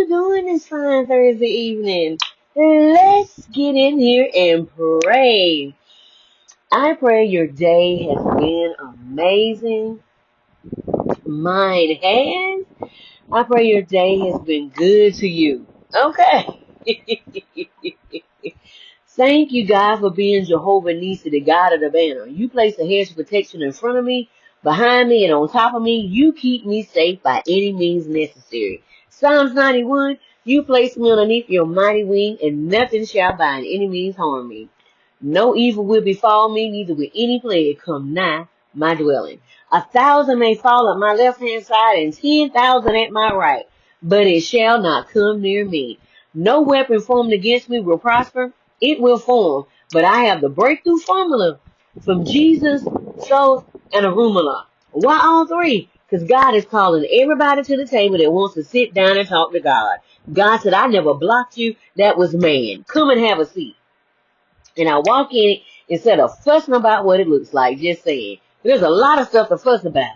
you doing this fine Thursday evening? Let's get in here and pray. I pray your day has been amazing. Mine has. I pray your day has been good to you. Okay. Thank you, God, for being Jehovah Nissi, the God of the banner. You place a hedge of protection in front of me, behind me, and on top of me. You keep me safe by any means necessary. Psalms 91, you place me underneath your mighty wing, and nothing shall by any means harm me. No evil will befall me, neither will any plague come nigh my dwelling. 1,000 may fall at my left-hand side, and 10,000 at my right, but it shall not come near me. No weapon formed against me will prosper. It will form, but I have the breakthrough formula from Jesus, Soul, and Arumala. Why all three? Because God is calling everybody to the table that wants to sit down and talk to God. God said, I never blocked you. That was man. Come and have a seat. And I walk in it instead of fussing about what it looks like, just saying. There's a lot of stuff to fuss about.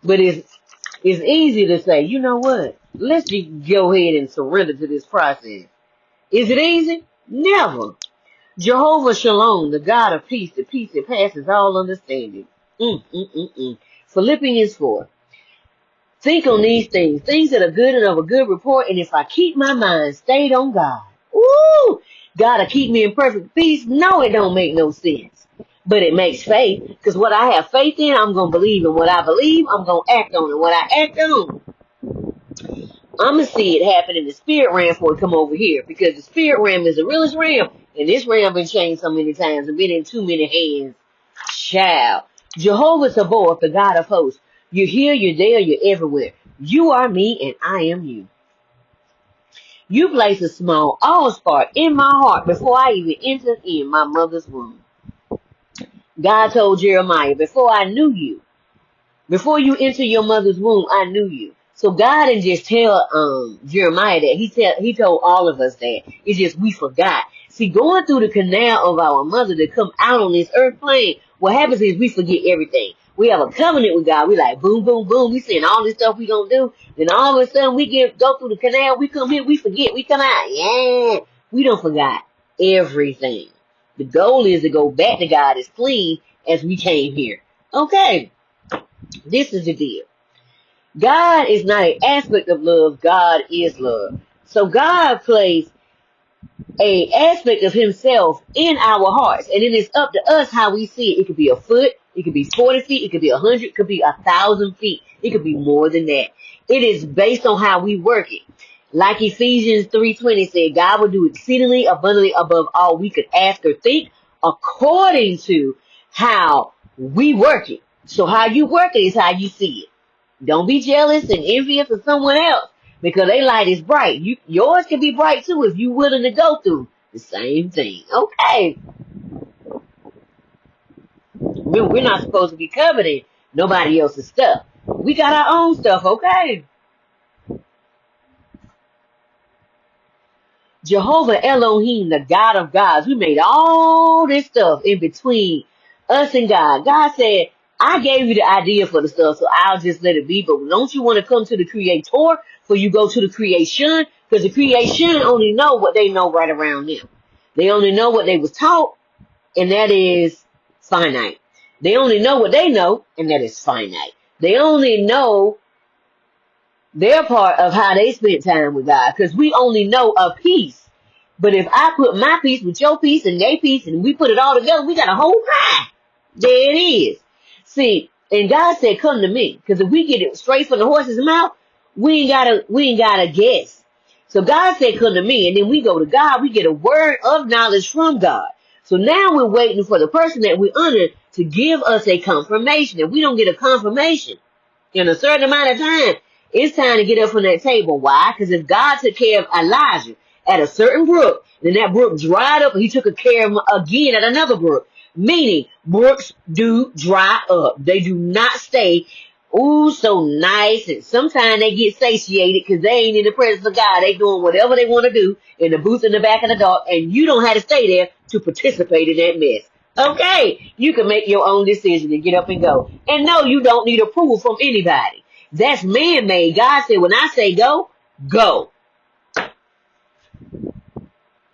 But it's easy to say, you know what? Let's just go ahead and surrender to this process. Is it easy? Never. Jehovah Shalom, the God of peace, the peace that passes all understanding. Philippians 4. Think on these things that are good and of a good report, and if I keep my mind stayed on God, God will keep me in perfect peace. No, it don't make no sense. But it makes faith, because what I have faith in, I'm going to believe. And what I believe, I'm going to act on. And what I act on, I'm going to see it happen in the spirit realm before it come over here. Because the spirit realm is the realest realm. And this realm been changed so many times and been in too many hands. Child. Jehovah Sabaoth, the God of hosts. You're here, you're there, you're everywhere. You are me and I am you. You place a small all-spark in my heart before I even entered in my mother's womb. God told Jeremiah, before I knew you, before you entered your mother's womb, I knew you. So God didn't just tell Jeremiah that. He told all of us that. It's just we forgot. See, going through the canal of our mother to come out on this earth plane, what happens is we forget everything. We have a covenant with God. We like boom, boom, boom. We saying all this stuff we gonna do. Then all of a sudden we go through the canal. We come here. We forget. We come out. Yeah. We don't forgot everything. The goal is to go back to God as clean as we came here. Okay. This is the deal. God is not an aspect of love. God is love. So God placed an aspect of himself in our hearts. And it is up to us how we see it. It could be a foot. It could be 40 feet. It could be 100. It could be 1,000 feet. It could be more than that. It is based on how we work it. Like Ephesians 3:20 said, God will do exceedingly abundantly above all we could ask or think according to how we work it. So how you work it is how you see it. Don't be jealous and envious of someone else because their light is bright. Yours can be bright too if you're willing to go through the same thing. Okay. We're not supposed to be coveting nobody else's stuff. We got our own stuff, okay? Jehovah Elohim, the God of gods. We made all this stuff in between us and God. God said, I gave you the idea for the stuff, so I'll just let it be. But don't you want to come to the Creator before you go to the creation? Because the creation only know what they know right around them. They only know what they was taught, and that is finite. They only know what they know, and that is finite. They only know their part of how they spent time with God, because we only know a piece. But if I put my piece with your piece and their piece, and we put it all together, we got a whole pie. There it is. See, and God said, come to me, because if we get it straight from the horse's mouth, we ain't gotta guess. So God said, come to me, and then we go to God, we get a word of knowledge from God. So now we're waiting for the person that we honor to give us a confirmation. If we don't get a confirmation in a certain amount of time, it's time to get up from that table. Why? Because if God took care of Elijah at a certain brook, then that brook dried up and he took care of him again at another brook. Meaning, brooks do dry up. They do not stay, so nice. And sometimes they get satiated because they ain't in the presence of God. They doing whatever they want to do in the booth in the back of the dark. And you don't have to stay there to participate in that mess. Okay, you can make your own decision and get up and go. And no, you don't need approval from anybody. That's man-made. God said, when I say go, go.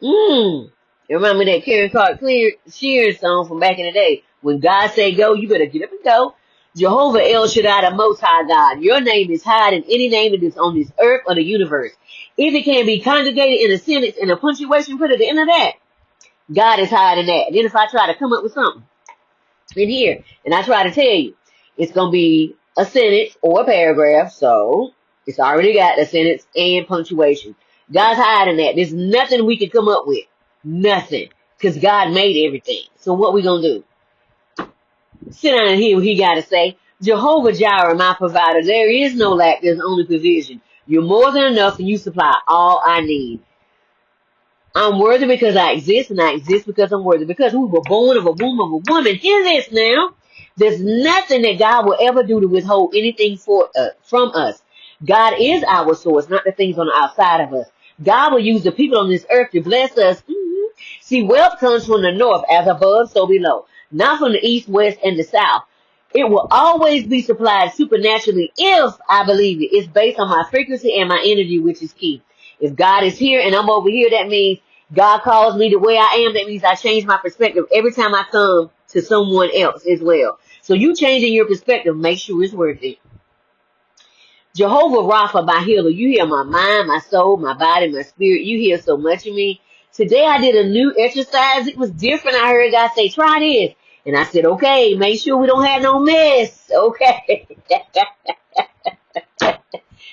You remember that Karen Clark Sheeran song from back in the day? When God say go, you better get up and go. Jehovah El Shaddai, the Most High God. Your name is higher than any name that is on this earth or the universe. If it can be congregated in a sentence and a punctuation put at the end of that, God is higher than that. Then if I try to come up with something in here, and I try to tell you, it's going to be a sentence or a paragraph, so it's already got a sentence and punctuation. God's higher than that. There's nothing we can come up with. Nothing. Because God made everything. So what we going to do? Sit down and hear what he got to say. Jehovah Jireh, my provider. There is no lack. There's only provision. You're more than enough and you supply all I need. I'm worthy because I exist, and I exist because I'm worthy. Because we were born of a womb of a woman. Hear this now. There's nothing that God will ever do to withhold anything from us. God is our source, not the things on the outside of us. God will use the people on this earth to bless us. See, wealth comes from the north, as above, so below. Not from the east, west, and the south. It will always be supplied supernaturally if I believe it. It's based on my frequency and my energy, which is key. If God is here and I'm over here, that means God calls me the way I am. That means I change my perspective every time I come to someone else as well. So you changing your perspective, make sure it's worth it. Jehovah Rapha, my healer. You heal my mind, my soul, my body, my spirit. You heal so much of me. Today I did a new exercise. It was different. I heard God say, try this. And I said, okay, make sure we don't have no mess. Okay.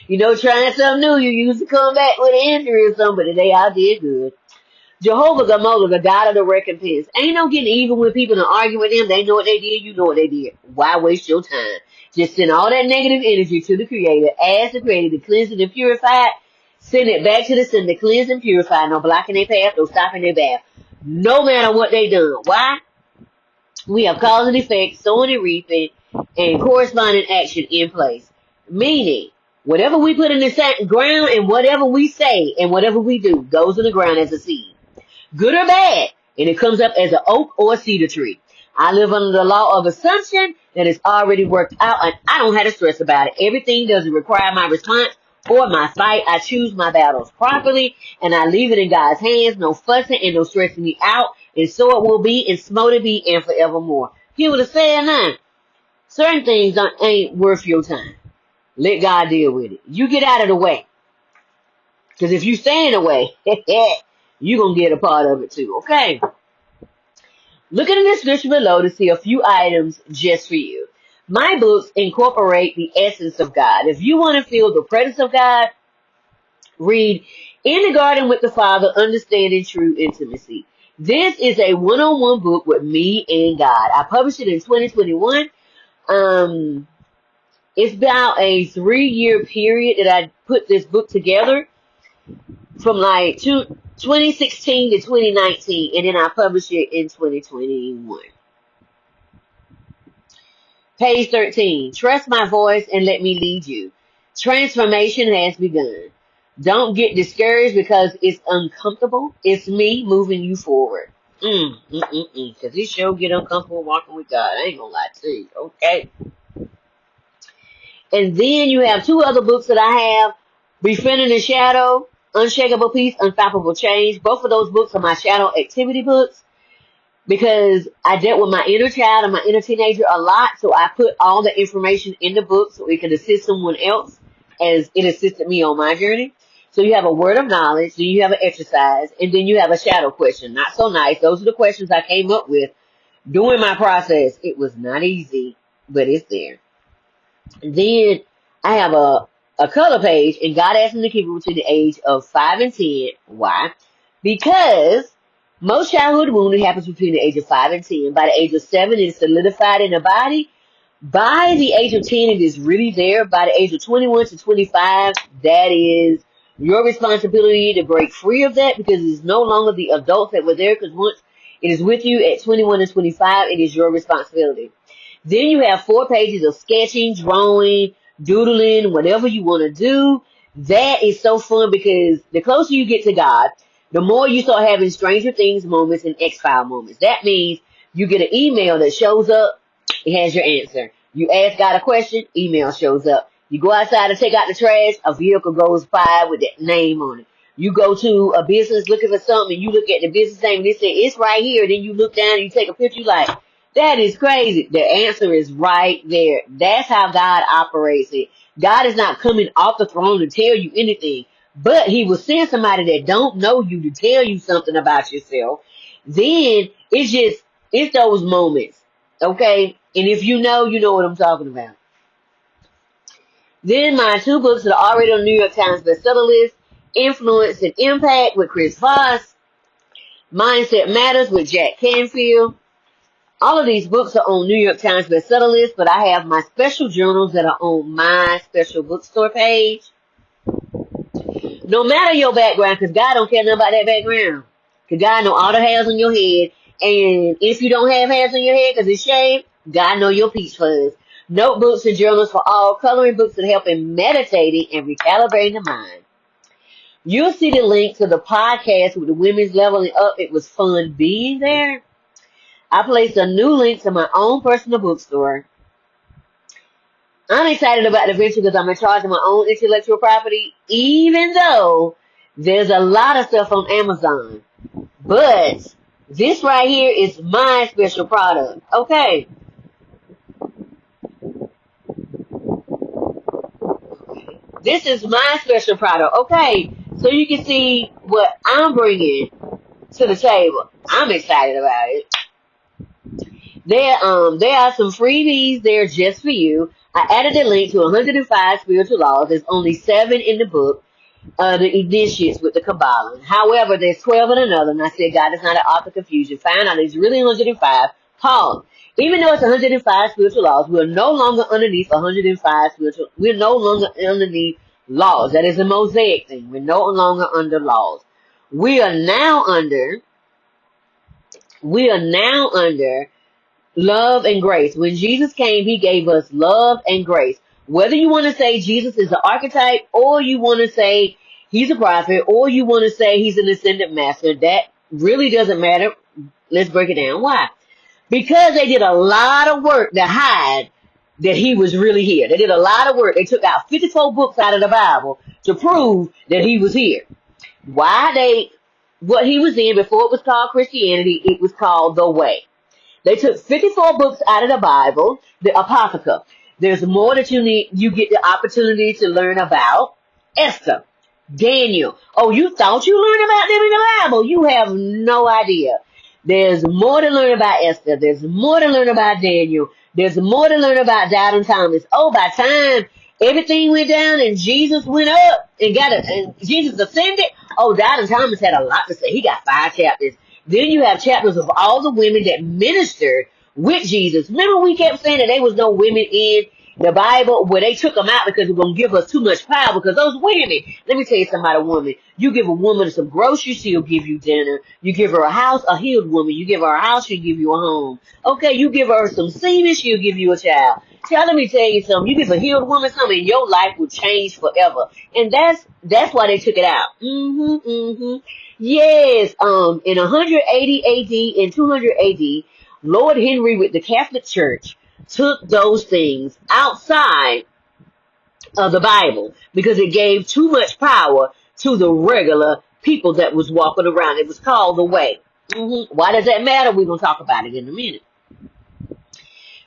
You know, trying something new, you usually come back with an injury or something, but today I did good. Jehovah Gamola, the God of the recompense. Ain't no getting even with people and arguing with them. They know what they did, you know what they did. Why waste your time? Just send all that negative energy to the Creator. Ask the Creator to cleanse it and purify it. Send it back to the Sender, cleanse and purify. No blocking their path, no stopping their path. No matter what they done. Why? We have cause and effect, sowing and reaping, and corresponding action in place. Meaning, whatever we put in the ground and whatever we say and whatever we do goes in the ground as a seed. Good or bad, and it comes up as an oak or a cedar tree. I live under the law of assumption that is already worked out, and I don't have to stress about it. Everything doesn't require my response or my fight. I choose my battles properly, and I leave it in God's hands. No fussing and no stressing me out, and so it will be, and so to be, and forevermore. Hear what I'm saying now? Certain things ain't worth your time. Let God deal with it. You get out of the way. Because if you stay in the way, you're going to get a part of it too, okay? Look in the description below to see a few items just for you. My books incorporate the essence of God. If you want to feel the presence of God, read In the Garden with the Father, Understanding True Intimacy. This is a one-on-one book with me and God. I published it in 2021. It's about a 3-year period that I put this book together from like 2016 to 2019, and then I published it in 2021. Page 13. Trust my voice and let me lead you. Transformation has begun. Don't get discouraged because it's uncomfortable. It's me moving you forward. Because this show get uncomfortable walking with God. I ain't gonna lie to you, okay? And then you have 2 other books that I have. Befriending the Shadow, Unshakable Peace, Unstoppable Change. Both of those books are my shadow activity books because I dealt with my inner child and my inner teenager a lot. So I put all the information in the book so it can assist someone else as it assisted me on my journey. So you have a word of knowledge, then you have an exercise, and then you have a shadow question. Not so nice. Those are the questions I came up with during my process. It was not easy, but it's there. And then I have a color page, and God asked me to keep it between the age of 5 and 10. Why? Because most childhood wounding happens between the age of 5 and 10. By the age of 7, it is solidified in the body. By the age of 10, it is really there. By the age of 21 to 25, that is your responsibility to break free of that because it's no longer the adults that were there, because once it is with you at 21 and 25, it is your responsibility. Then you have 4 pages of sketching, drawing, doodling, whatever you want to do. That is so fun because the closer you get to God, the more you start having Stranger Things moments and X-File moments. That means you get an email that shows up, it has your answer. You ask God a question, email shows up. You go outside and take out the trash, a vehicle goes by with that name on it. You go to a business looking for something, and you look at the business name, and they say, it's right here. Then you look down and you take a picture, you like, that is crazy. The answer is right there. That's how God operates it. God is not coming off the throne to tell you anything, but he will send somebody that don't know you to tell you something about yourself. Then it's those moments, okay? And if you know what I'm talking about. Then my 2 books that are already on the New York Times bestseller list, Influence and Impact with Chris Voss, Mindset Matters with Jack Canfield. All of these books are on New York Times bestseller list, but I have my special journals that are on my special bookstore page. No matter your background, because God don't care nothing about that background. Because God know all the hairs on your head. And if you don't have hairs on your head because it's shaved, God know your peach fuzz. Notebooks and journals for all, coloring books that help in meditating and recalibrating the mind. You'll see the link to the podcast with the women's leveling up. It was fun being there. I placed a new link to my own personal bookstore. I'm excited about the venture because I'm in charge of my own intellectual property, even though there's a lot of stuff on Amazon. But this right here is my special product. Okay. This is my special product. Okay. So you can see what I'm bringing to the table. I'm excited about it. There are some freebies there just for you. I added a link to 105 spiritual laws. There's only 7 in the book, the initiates with the Kabbalah. However, there's 12 in another, and I said God is not an author confusion. Found out it's really 105. Pause. Even though it's 105 spiritual laws, we're no longer underneath 105 spiritual. We're no longer underneath laws. That is a Mosaic thing. We're no longer under laws. We are now under love and grace. When Jesus came, he gave us love and grace. Whether you want to say Jesus is an archetype, or you want to say he's a prophet, or you want to say he's an ascended master, that really doesn't matter. Let's break it down. Why? Because they did a lot of work to hide that he was really here. They did a lot of work. They took out 54 books out of the Bible to prove that he was here. What he was in before it was called Christianity, it was called the Way. They took 54 books out of the Bible, the Apocrypha. There's more that you need. You get the opportunity to learn about Esther, Daniel. Oh, you thought you learned about them in the Bible. You have no idea. There's more to learn about Esther. There's more to learn about Daniel. There's more to learn about Doubting Thomas. Oh, by the time everything went down and Jesus went up and Jesus ascended, oh, Doubting Thomas had a lot to say. He got 5 chapters. Then you have chapters of all the women that ministered with Jesus. Remember we kept saying that there was no women in the Bible? Well, they took them out because it was going to give us too much power, because those women, let me tell you something about a woman. You give a woman some groceries, she'll give you dinner. You give her a house, a healed woman. You give her a house, she'll give you a home. Okay, you give her some semen, she'll give you a child. Child, let me tell you something. You give a healed woman something, and your life will change forever. And that's why they took it out. Yes, in 180 AD and 200 AD, Lord Henry with the Catholic Church took those things outside of the Bible because it gave too much power to the regular people that was walking around. It was called the Way. Why does that matter? We're going to talk about it in a minute.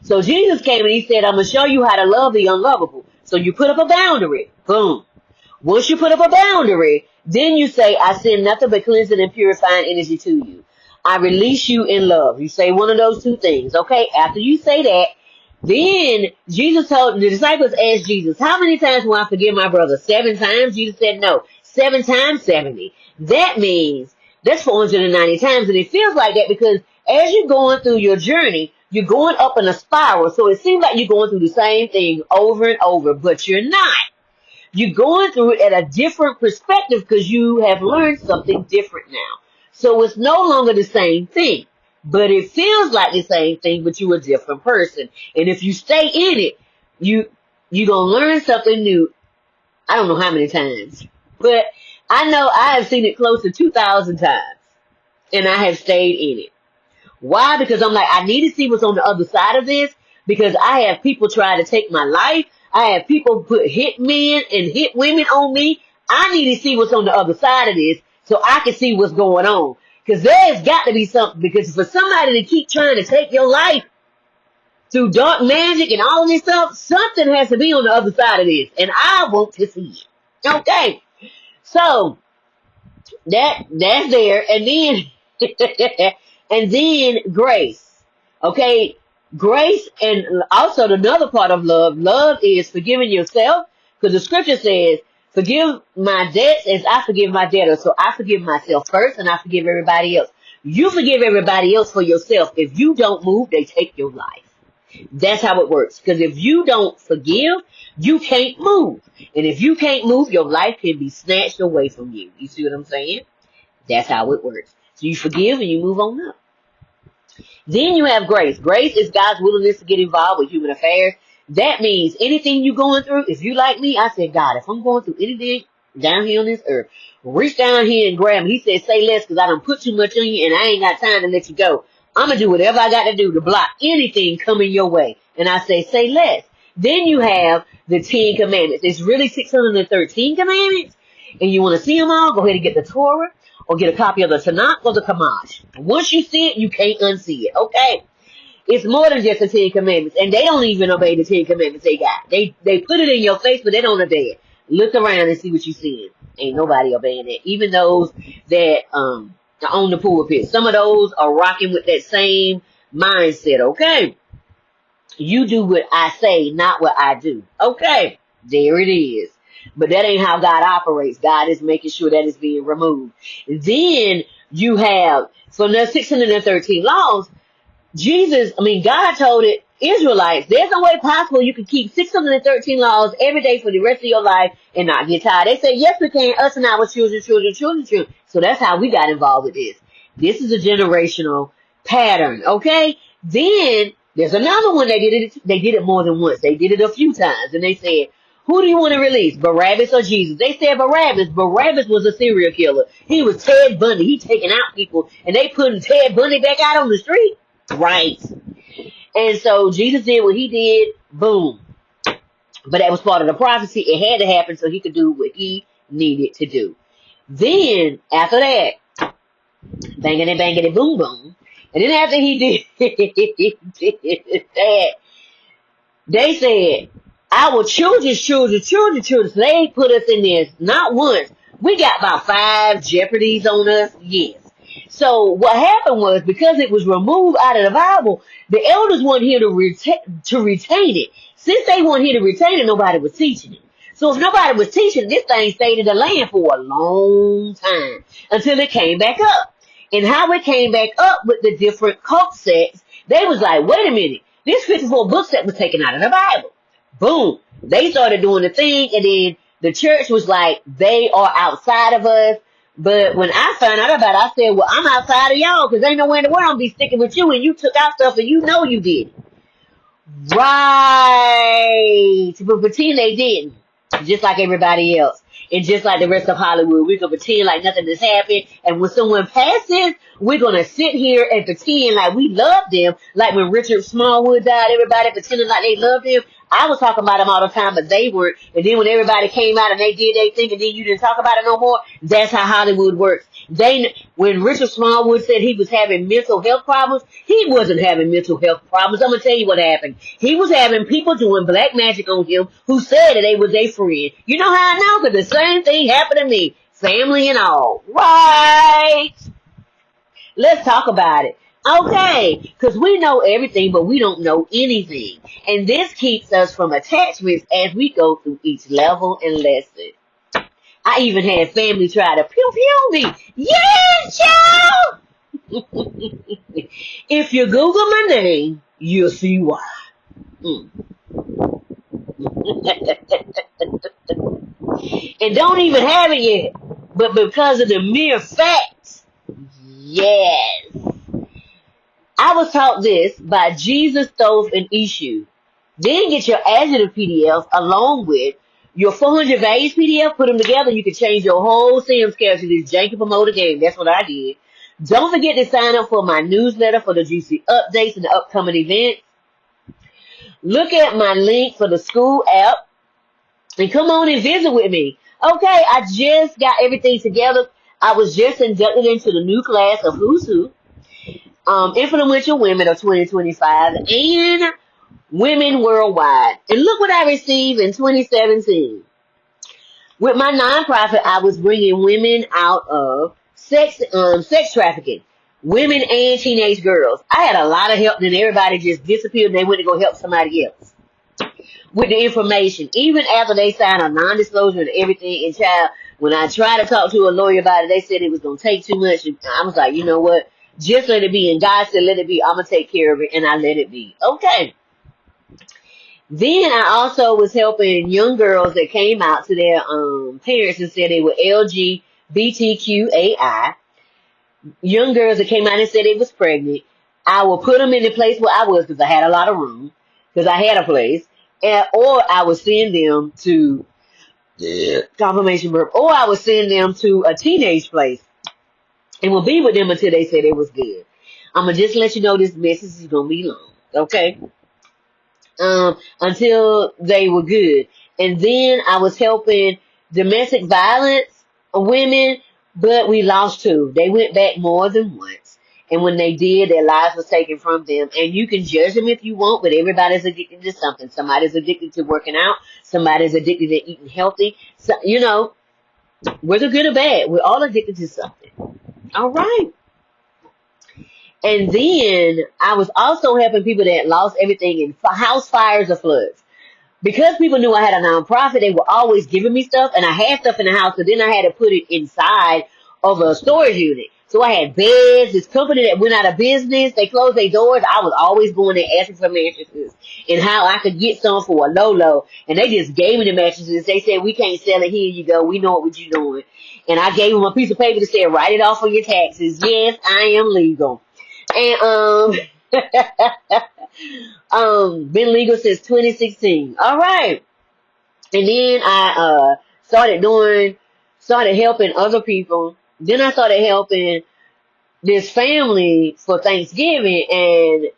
So Jesus came and he said, I'm going to show you how to love the unlovable. So you put up a boundary. Boom. Once you put up a boundary, then you say, I send nothing but cleansing and purifying energy to you. I release you in love. You say one of those 2 things. Okay, after you say that, then Jesus told, the disciples asked Jesus, how many times will I forgive my brother? 7 times? Jesus said no. 7 times 70. That means that's 490 times. And it feels like that because as you're going through your journey, you're going up in a spiral. So it seems like you're going through the same thing over and over, but you're not. You're going through it at a different perspective because you have learned something different now. So it's no longer the same thing, but it feels like the same thing, but you're a different person. And if you stay in it, you're going to learn something new. I don't know how many times, but I know I have seen it close to 2,000 times, and I have stayed in it. Why? Because I'm like, I need to see what's on the other side of this, because I have people try to take my life. I have people put hit men and hit women on me. I need to see what's on the other side of this so I can see what's going on. Because there's got to be something. Because for somebody to keep trying to take your life through dark magic and all this stuff, something has to be on the other side of this. And I want to see it. Okay. So, that's there. And then, and then grace. Okay. Grace, and also another part of love. Love is forgiving yourself. Because the scripture says, forgive my debts as I forgive my debtors. So I forgive myself first and I forgive everybody else. You forgive everybody else for yourself. If you don't move, they take your life. That's how it works. Because if you don't forgive, you can't move. And if you can't move, your life can be snatched away from you. You see what I'm saying? That's how it works. So you forgive and you move on up. Then you have grace. Grace is God's willingness to get involved with human affairs. That means anything you're going through, if you like me, I said, God, if I'm going through anything down here on this earth, reach down here and grab me. He said, say less because I done put too much on you and I ain't got time to let you go. I'm going to do whatever I got to do to block anything coming your way. And I say less. Then you have the 10 commandments. It's really 613 commandments. And you want to see them all, go ahead and get the Torah or get a copy of the Tanakh or the Chumash. Once you see it, you can't unsee it. Okay? It's more than just the 10 commandments. And they don't even obey the 10 commandments they got. They put it in your face, but they don't obey it. Look around and see what you're seeing. Ain't nobody obeying it. Even those that are on the pulpit. Some of those are rocking with that same mindset. Okay? You do what I say, not what I do. Okay? There it is. But that ain't how God operates. God is making sure that is being removed. Then you have, from the 613 laws, God told it, Israelites, there's no way possible you can keep 613 laws every day for the rest of your life and not get tired. They said, yes, we can, us and our children. So that's how we got involved with this. This is a generational pattern, okay? Then there's another one they did it more than once. They did it a few times, and they said, who do you want to release, Barabbas or Jesus? They said Barabbas. Barabbas was a serial killer. He was Ted Bundy. He taking out people, and they putting Ted Bundy back out on the street. Right. And so Jesus did what he did. Boom. But that was part of the prophecy. It had to happen so he could do what he needed to do. Then, after that, bangity, boom, boom. And then after he did that, they said, our children's children. So they put us in this not once. We got about 5 jeopardies on us. Yes. So what happened was, because it was removed out of the Bible, the elders weren't here to retain it. Since they weren't here to retain it, nobody was teaching it. So if nobody was teaching it, this thing stayed in the land for a long time until it came back up. And how it came back up with the different cult sects, they was like, wait a minute, this 54 book set was taken out of the Bible. Boom. They started doing the thing, and then the church was like, they are outside of us. But when I found out about it, I said, well, I'm outside of y'all, because ain't nowhere in the world I'm be sticking with you, and you took out stuff and you know you did it. Right. But pretend they didn't. Just like everybody else. And just like the rest of Hollywood, we're going to pretend like nothing has happened. And when someone passes, we're going to sit here and pretend like we love them. Like when Richard Smallwood died, everybody pretended like they loved him. I was talking about him all the time, but they weren't. And then when everybody came out and they did their thing, and then you didn't talk about it no more, that's how Hollywood works. When Richard Smallwood said he was having mental health problems, he wasn't having mental health problems. I'm going to tell you what happened. He was having people doing black magic on him who said that they was their friend. You know how I know? Because the same thing happened to me. Family and all. Right. Let's talk about it. Okay, because we know everything, but we don't know anything. And this keeps us from attachments as we go through each level and lesson. I even had family try to pew me. Yes, child! If you Google my name, you'll see why. And don't even have it yet. But because of the mere facts, yes. I was taught this by Jesus, Thoth, and Ishu. Then get your Adjective PDF along with your 400 values PDF. Put them together. You can change your whole Sims character to this janky promoter game. That's what I did. Don't forget to sign up for my newsletter for the juicy updates and the upcoming events. Look at my link for the school app. And come on and visit with me. Okay, I just got everything together. I was just inducted into the new class of Who's Who, Influential Women of 2025, and Women Worldwide. And look what I received in 2017. With my nonprofit, I was bringing women out of sex trafficking, women and teenage girls. I had a lot of help, then everybody just disappeared and they went to go help somebody else with the information. Even after they signed a non-disclosure and everything, and child, when I tried to talk to a lawyer about it, they said it was going to take too much. And I was like, you know what? Just let it be. And God said, let it be. I'm going to take care of it. And I let it be. Okay. Then I also was helping young girls that came out to their parents and said they were LGBTQAI. Young girls that came out and said they was pregnant. I would put them in the place where I was because I had a lot of room, because I had a place. Or I would send them to confirmation birth, or I would send them to a teenage place and will be with them until they said it was good. I'm gonna just let you know this message is gonna be long, okay? Until they were good. And then I was helping domestic violence women, but we lost two. They went back more than once. And when they did, their lives was taken from them. And you can judge them if you want, but everybody's addicted to something. Somebody's addicted to working out. Somebody's addicted to eating healthy. So, you know, whether good or bad, we're all addicted to something. All right. And then I was also helping people that lost everything in house fires or floods. Because people knew I had a nonprofit, they were always giving me stuff, and I had stuff in the house, but then I had to put it inside of a storage unit. So I had beds, this company that went out of business, they closed their doors. I was always going there asking for mattresses and how I could get some for a low. And they just gave me the mattresses. They said, we can't sell it, here you go, we know what you're doing. And I gave them a piece of paper that said, write it off on your taxes. Yes, I am legal. And been legal since 2016. All right. And then I started helping other people. Then I started helping this family for Thanksgiving and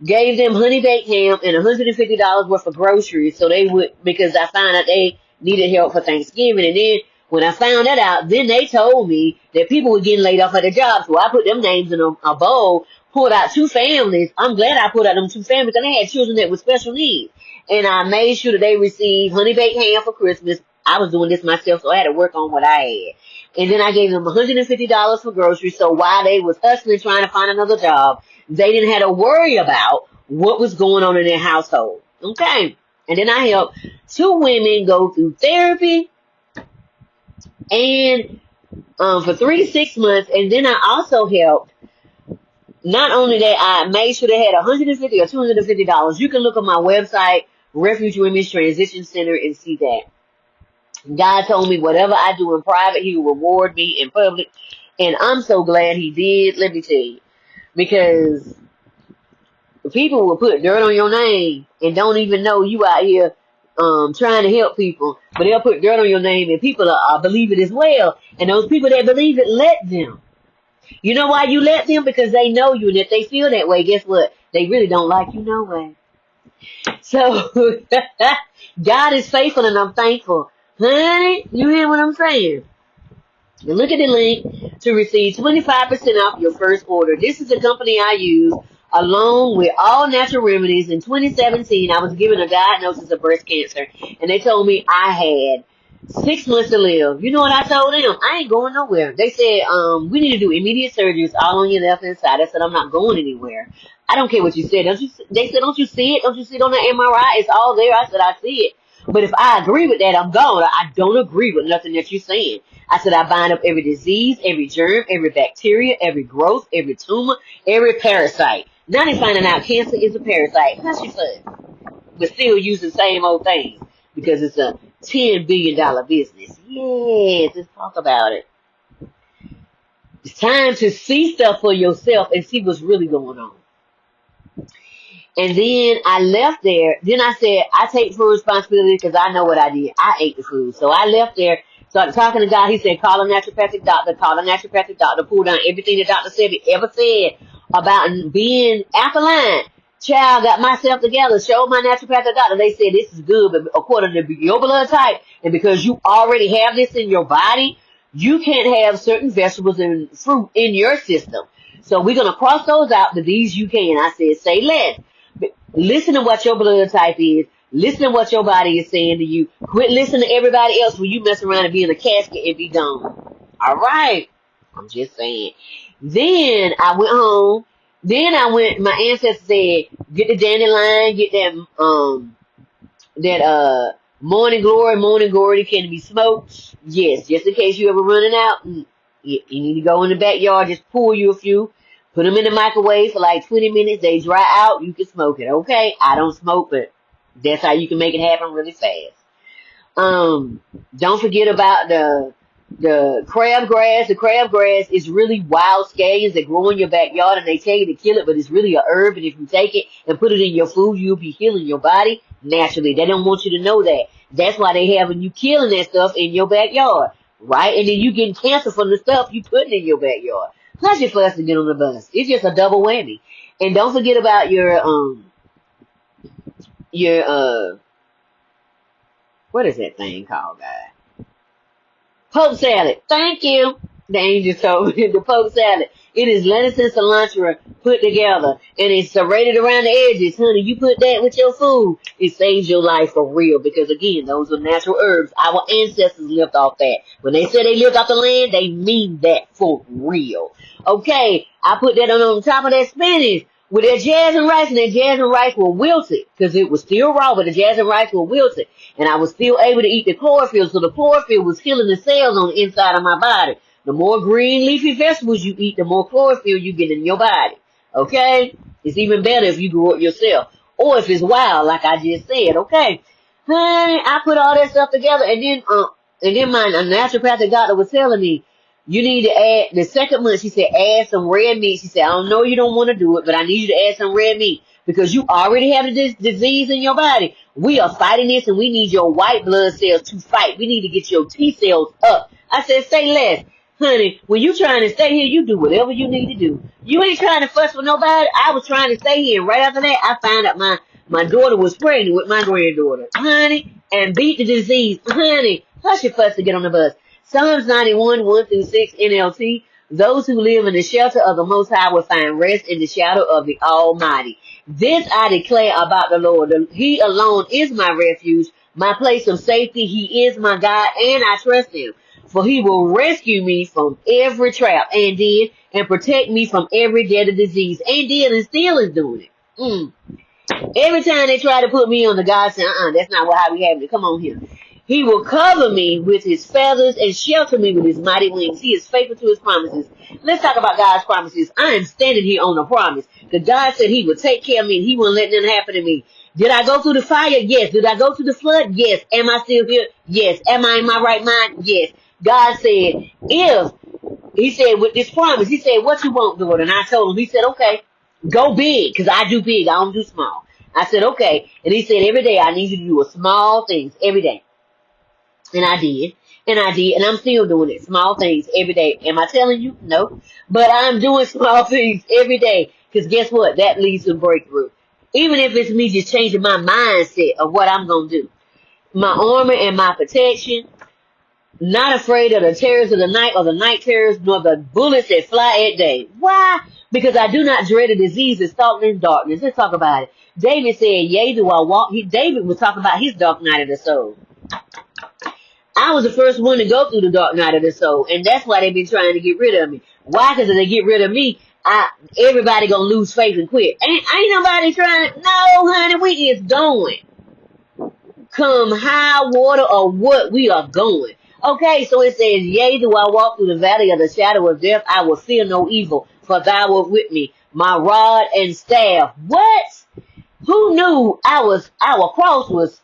gave them honey baked ham and $150 worth of groceries, so they would, because I found out they needed help for Thanksgiving. And then when I found that out, then they told me that people were getting laid off at their jobs. So I put them names in a bowl, pulled out two families. I'm glad I pulled out them two families because they had children that with special needs. And I made sure that they received honey baked ham for Christmas. I was doing this myself, so I had to work on what I had. And then I gave them $150 for groceries, so while they was hustling trying to find another job, they didn't have to worry about what was going on in their household. Okay. And then I helped two women go through therapy and for 3 to 6 months. And then I also helped, not only that, I made sure they had $150 or $250. You can look on my website, Refuge Women's Transition Center, and see that. God told me whatever I do in private, he will reward me in public. And I'm so glad he did, let me tell you. Because people will put dirt on your name and don't even know you out here trying to help people. But they'll put dirt on your name and people believe it as well. And those people that believe it, let them. You know why you let them? Because they know you. And if they feel that way, guess what? They really don't like you no way. So, God is faithful and I'm thankful. Honey, you hear what I'm saying? And look at the link to receive 25% off your first order. This is the company I use along with all natural remedies. In 2017, I was given a diagnosis of breast cancer, and they told me I had 6 months to live. You know what I told them? I ain't going nowhere. They said, we need to do immediate surgeries all on your left hand side. I said, I'm not going anywhere. I don't care what you said. They said, don't you see it? Don't you see it on the MRI? It's all there. I said, I see it. But if I agree with that, I'm gone. I don't agree with nothing that you're saying. I said I bind up every disease, every germ, every bacteria, every growth, every tumor, every parasite. Now they're finding out cancer is a parasite. That's your son. But still use the same old things because it's a $10 billion business. Yes, let's talk about it. It's time to see stuff for yourself and see what's really going on. And then I left there. Then I said, I take full responsibility because I know what I did. I ate the food. So I left there, started talking to God. He said, call a naturopathic doctor, pull down everything the doctor said, ever said about being alkaline. Child, got myself together, showed my naturopathic doctor. They said this is good, but according to your blood type, and because you already have this in your body, you can't have certain vegetables and fruit in your system. So we're going to cross those out, but these you can. I said, say less. Listen to what your blood type is. Listen to what your body is saying to you. Quit listening to everybody else when you mess around and be in a casket and be gone. All right. I'm just saying. Then I went home. Then my ancestors said, get the dandelion, get that morning glory can be smoked. Yes, just in case you ever running out. You need to go in the backyard, just pull you a few, put them in the microwave for like 20 minutes. They dry out, you can smoke it. Okay, I don't smoke, but that's how you can make it happen really fast. Don't forget about the crabgrass. The crabgrass is really wild scallions that grow in your backyard, and they tell you to kill it, but it's really a herb, and if you take it and put it in your food, you'll be healing your body naturally. They don't want you to know that. That's why they having you killing that stuff in your backyard, right? And then you getting cancer from the stuff you putting in your backyard. Plus you're fussing to get on the bus. It's just a double whammy. And don't forget about your what is that thing called, guys? Poke salad. Thank you. The angel told me the poke salad. It is lettuce and cilantro put together, and it's serrated around the edges. Honey, you put that with your food, it saves your life for real. Because again, those are natural herbs. Our ancestors lived off that. When they say they lived off the land, they mean that for real. Okay, I put that on top of that spinach with that jasmine rice, and that jasmine rice was wilted because it was still raw, but the jasmine rice was wilted, and I was still able to eat the chlorophyll. So the chlorophyll was healing the cells on the inside of my body. The more green leafy vegetables you eat, the more chlorophyll you get in your body. Okay? It's even better if you grow it yourself. Or if it's wild, like I just said. Okay? Honey, I put all that stuff together, and then my naturopathic doctor was telling me, you need to add, the second month, she said, add some red meat. She said, I don't know you don't want to do it, but I need you to add some red meat because you already have this disease in your body. We are fighting this, and we need your white blood cells to fight. We need to get your T cells up. I said, say less. Honey, when you trying to stay here, you do whatever you need to do. You ain't trying to fuss with nobody. I was trying to stay here. And right after that, I found out my daughter was pregnant with my granddaughter. Honey, and beat the disease. Honey, hush your fuss to get on the bus. Psalms 91, 1-6 NLT. Those who live in the shelter of the Most High will find rest in the shadow of the Almighty. This I declare about the Lord. He alone is my refuge, my place of safety. He is my God, and I trust him. For he will rescue me from every trap, and protect me from every deadly disease, and still is doing it. Every time they try to put me on, the God said, that's not how we have it. Come on here. He will cover me with his feathers and shelter me with his mighty wings. He is faithful to his promises. Let's talk about God's promises. I am standing here on a promise. The God said he would take care of me, and he wouldn't let nothing happen to me. Did I go through the fire? Yes. Did I go through the flood? Yes. Am I still here? Yes. Am I in my right mind? Yes. God said, he said with this promise, he said, what you want, daughter? And I told him, he said, okay, go big, because I do big, I don't do small. I said, okay. And he said, every day I need you to do a small things every day. And I did, and I'm still doing it. Small things every day. Am I telling you? No. But I'm doing small things every day, because guess what? That leads to breakthrough. Even if it's me just changing my mindset of what I'm going to do. My armor and my protection. Not afraid of the terrors of the night or the night terrors, nor the bullets that fly at day. Why? Because I do not dread a disease that stalks in darkness. Let's talk about it. David said, yea, do I walk. David was talking about his dark night of the soul. I was the first one to go through the dark night of the soul, and that's why they've been trying to get rid of me. Why? Because if they get rid of me, everybody gonna lose faith and quit. Ain't nobody trying to. No, honey, we is going. Come high water or what, we are going. Okay, so it says, yea, do I walk through the valley of the shadow of death, I will fear no evil, for thou art with me, my rod and staff. What? Who knew our cross was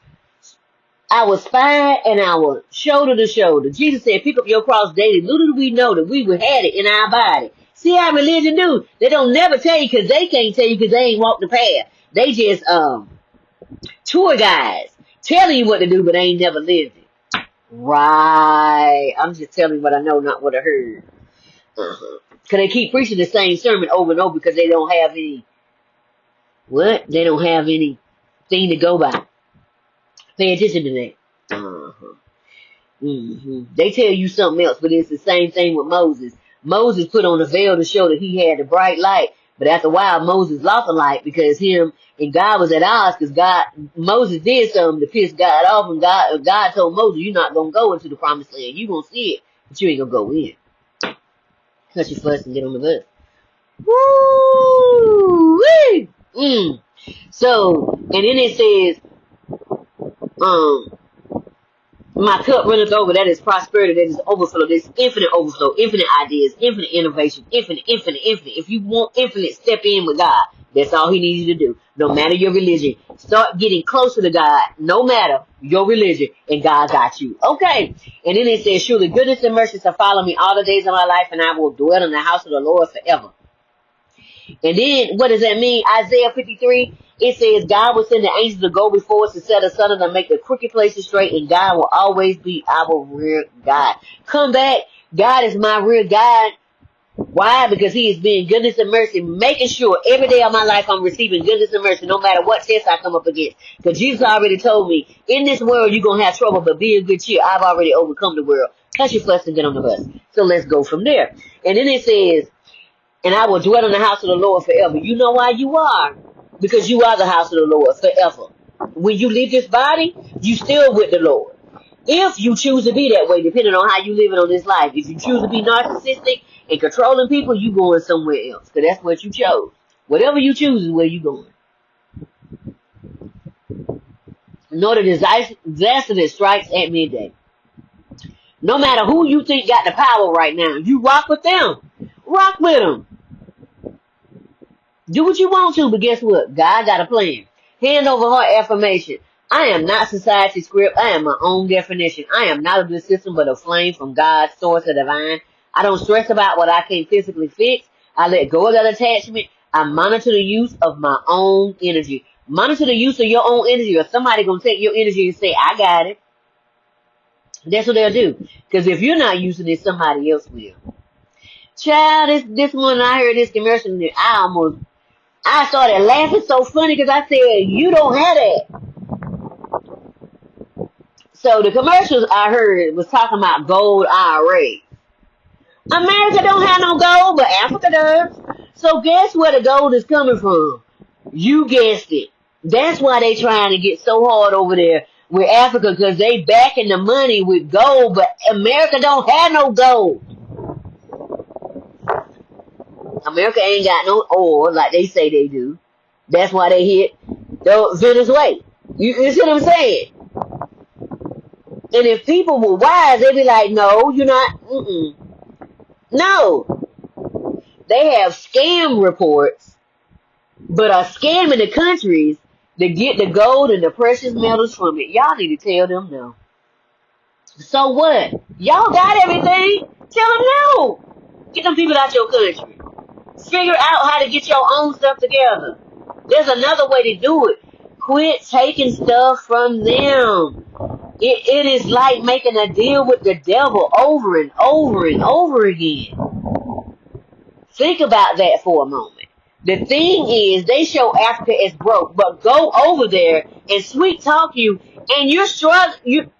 our spine and our shoulder to shoulder? Jesus said, pick up your cross daily. Little do we know that we would have it in our body. See how religion do? They don't never tell you because they can't tell you because they ain't walked the path. They just tour guides telling you what to do, but they ain't never lived it. Right. I'm just telling you what I know, not what I heard. Because they keep preaching the same sermon over and over because they don't have any What? They don't have anything to go by. Pay attention to that. They tell you something else, but it's the same thing with Moses. Moses put on a veil to show that he had the bright light, but after a while, Moses lost the light because him and God was at odds. Because Moses did something to piss God off, and God told Moses, "You're not gonna go into the promised land. You gonna see it, but you ain't gonna go in." Cut your fuss and get on the bus. Woo! So, and then it says, my cup runneth over. That is prosperity. That is overflow. There's infinite overflow, infinite ideas, infinite innovation, infinite. If you want infinite, step in with God. That's all he needs you to do. No matter your religion. Start getting closer to God, no matter your religion, and God got you. Okay. And then it says, surely goodness and mercy shall follow me all the days of my life, and I will dwell in the house of the Lord forever. And then, what does that mean? Isaiah 53, it says, God will send the angels to go before us to set us under to make the crooked places straight, and God will always be our rear guide. Come back. God is my rear guide. Why? Because he is being goodness and mercy, making sure every day of my life I'm receiving goodness and mercy, no matter what test I come up against. Because Jesus already told me, in this world you're going to have trouble, but be of good cheer. I've already overcome the world. Cut your fuss and get on the bus. So let's go from there. And then it says, and I will dwell in the house of the Lord forever. You know why you are? Because you are the house of the Lord forever. When you leave this body, you still with the Lord. If you choose to be that way, depending on how you living on this life. If you choose to be narcissistic and controlling people, you going somewhere else. Because that's what you chose. Whatever you choose is where you going. Know the disaster that strikes at midday. No matter who you think got the power right now, you rock with them. Rock with them. Do what you want to, but guess what? God got a plan. Hand over heart affirmation. I am not society's script. I am my own definition. I am not of this system, but a flame from God's source of divine. I don't stress about what I can't physically fix. I let go of that attachment. I monitor the use of my own energy. Monitor the use of your own energy, or somebody gonna take your energy and say, I got it. That's what they'll do. Because if you're not using it, somebody else will. Child, this one, I heard this commercial, and I started laughing so funny because I said, you don't have that. So the commercials I heard was talking about gold IRA. America don't have no gold, but Africa does. So guess where the gold is coming from? You guessed it. That's why they trying to get so hard over there with Africa, because they backing the money with gold, but America don't have no gold. America ain't got no oil like they say they do. That's why they hit Venezuela. You see what I'm saying? And if people were wise, they'd be like, no, you're not. No. They have scam reports, but are scamming the countries to get the gold and the precious metals from it. Y'all need to tell them no. So what? Y'all got everything? Tell them no. Get them people out your country. Figure out how to get your own stuff together. There's another way to do it. Quit taking stuff from them. It is like making a deal with the devil over and over and over again. Think about that for a moment. The thing is, they show Africa as broke, but go over there and sweet talk you, and you're struggling.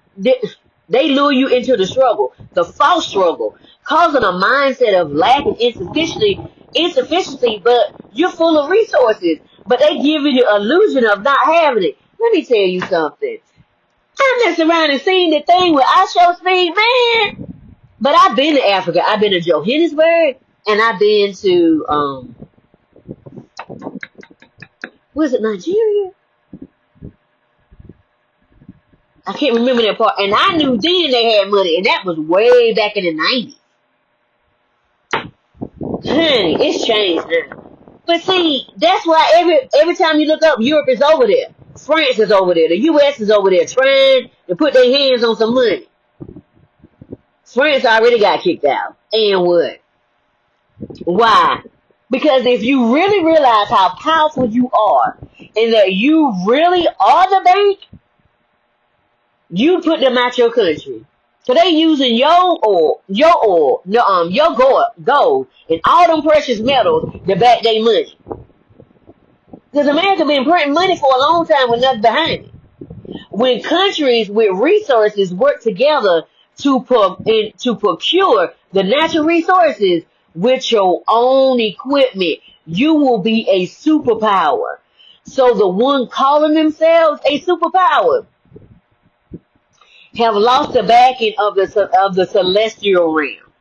They lure you into the struggle, the false struggle, causing a mindset of lack and insufficiency, but you're full of resources. But they give you the illusion of not having it. Let me tell you something. I mess around and seen the thing with I Show Speed, man. But I've been to Africa. I've been to Johannesburg, and I've been to was it Nigeria? I can't remember that part. And I knew then they had money, and that was way back in the 90s. Honey, it's changed now. But see, that's why every time you look up, Europe is over there. France is over there. The U.S. is over there trying to put their hands on some money. France already got kicked out. And what? Why? Because if you really realize how powerful you are and that you really are the bank, you put them out your country. So they using your gold, and all them precious metals to back their money. Because America been printing money for a long time with nothing behind it. When countries with resources work together to procure the natural resources with your own equipment, you will be a superpower. So the one calling themselves a superpower have lost the backing of the celestial realm,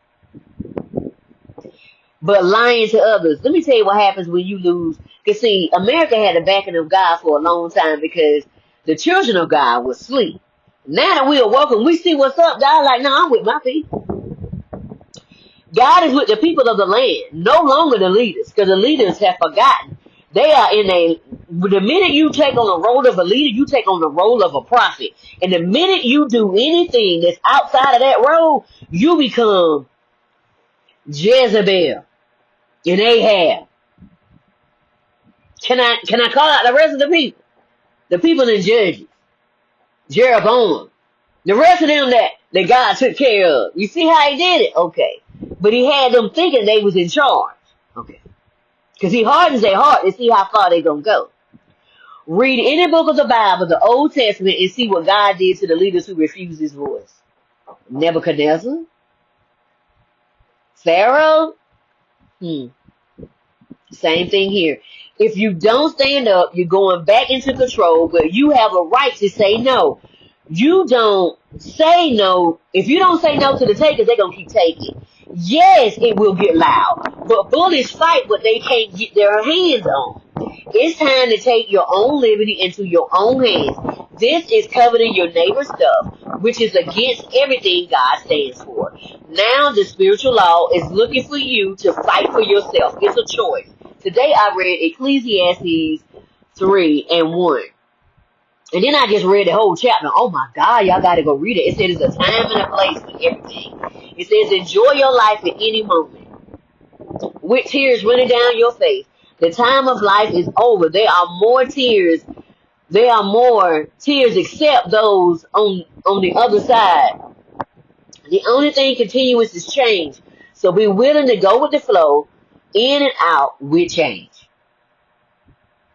but lying to others. Let me tell you what happens when you lose. Because see, America had the backing of God for a long time because the children of God was asleep. Now that we are woken, we see what's up. God like, no, I'm with my people. God is with the people of the land, no longer the leaders, because the leaders have forgotten. They are the minute you take on the role of a leader, you take on the role of a prophet. And the minute you do anything that's outside of that role, you become Jezebel and Ahab. Can I call out the rest of the people? The people in Judges, Jeroboam, the rest of them that God took care of. You see how he did it? Okay. But he had them thinking they was in charge. Okay. Because he hardens their heart to see how far they gonna go. Read any book of the Bible, the Old Testament, and see what God did to the leaders who refused his voice. Nebuchadnezzar, Pharaoh, same thing here. If you don't stand up, you're going back into control, but you have a right to say no. You don't say no. If you don't say no to the takers, they're going to keep taking. Yes, it will get loud, but bullies fight what they can't get their hands on. It's time to take your own liberty into your own hands. This is coveting your neighbor's stuff, which is against everything God stands for. Now the spiritual law is looking for you to fight for yourself. It's a choice. Today I read Ecclesiastes 3:1. And then I just read the whole chapter. Oh my God, y'all got to go read it. It says there's a time and a place for everything. It says enjoy your life at any moment. With tears running down your face. The time of life is over. There are more tears. There are more tears except those on the other side. The only thing continuous is change. So be willing to go with the flow, in and out with change.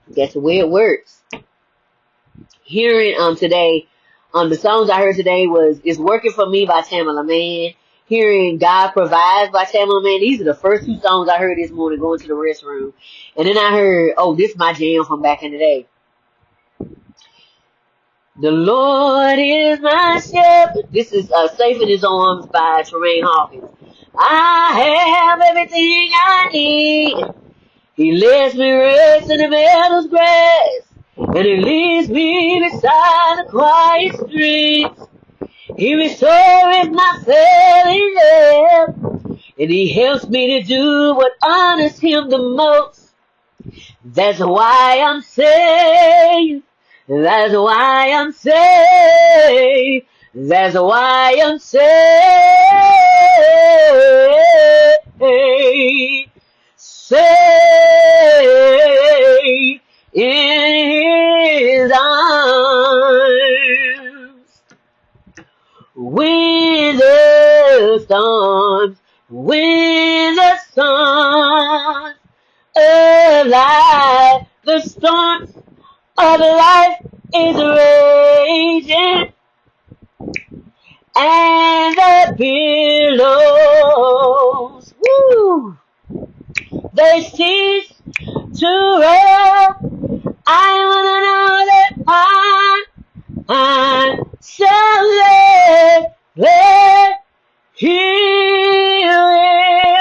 That's the way it works. Hearing today, the songs I heard today was "It's Working for Me" by Tamala Mann. Hearing "God Provides" by Tamala Mann. These are the first two songs I heard this morning going to the restroom. And then I heard, oh, this is my jam from back in the day. The Lord is my shepherd. This is Safe in His Arms by Terrain Hawkins. I have everything I need. He lets me rest in the meadow's grass. And He leads me beside the quiet streams. He restores my failing love. And He helps me to do what honors Him the most. That's why I'm saved. That's why I'm saved. That's why I'm saved. Saved in His arms. When the storms, when the sun alive, the storms of life is raging, and the billows, they cease to roll. I wanna know that I'm so glad He will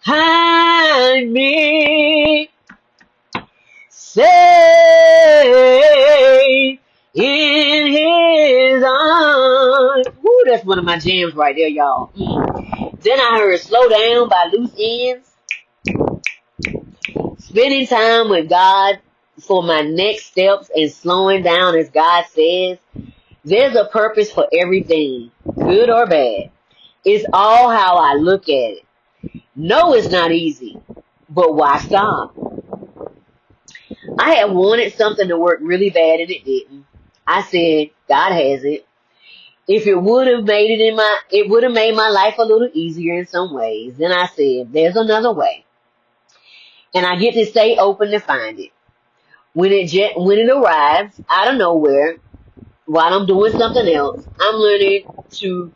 hide me. Safe in His arms. Woo, that's one of my jams right there, y'all. Then I heard "Slow Down" by Loose Ends. Spending time with God for my next steps and slowing down, as God says. There's a purpose for everything, good or bad. It's all how I look at it. No, it's not easy, but why stop? I had wanted something to work really bad and it didn't. I said, God has it. If it would have made it would have made my life a little easier in some ways. Then I said, there's another way. And I get to stay open to find it. when it arrives out of nowhere, while I'm doing something else, I'm learning to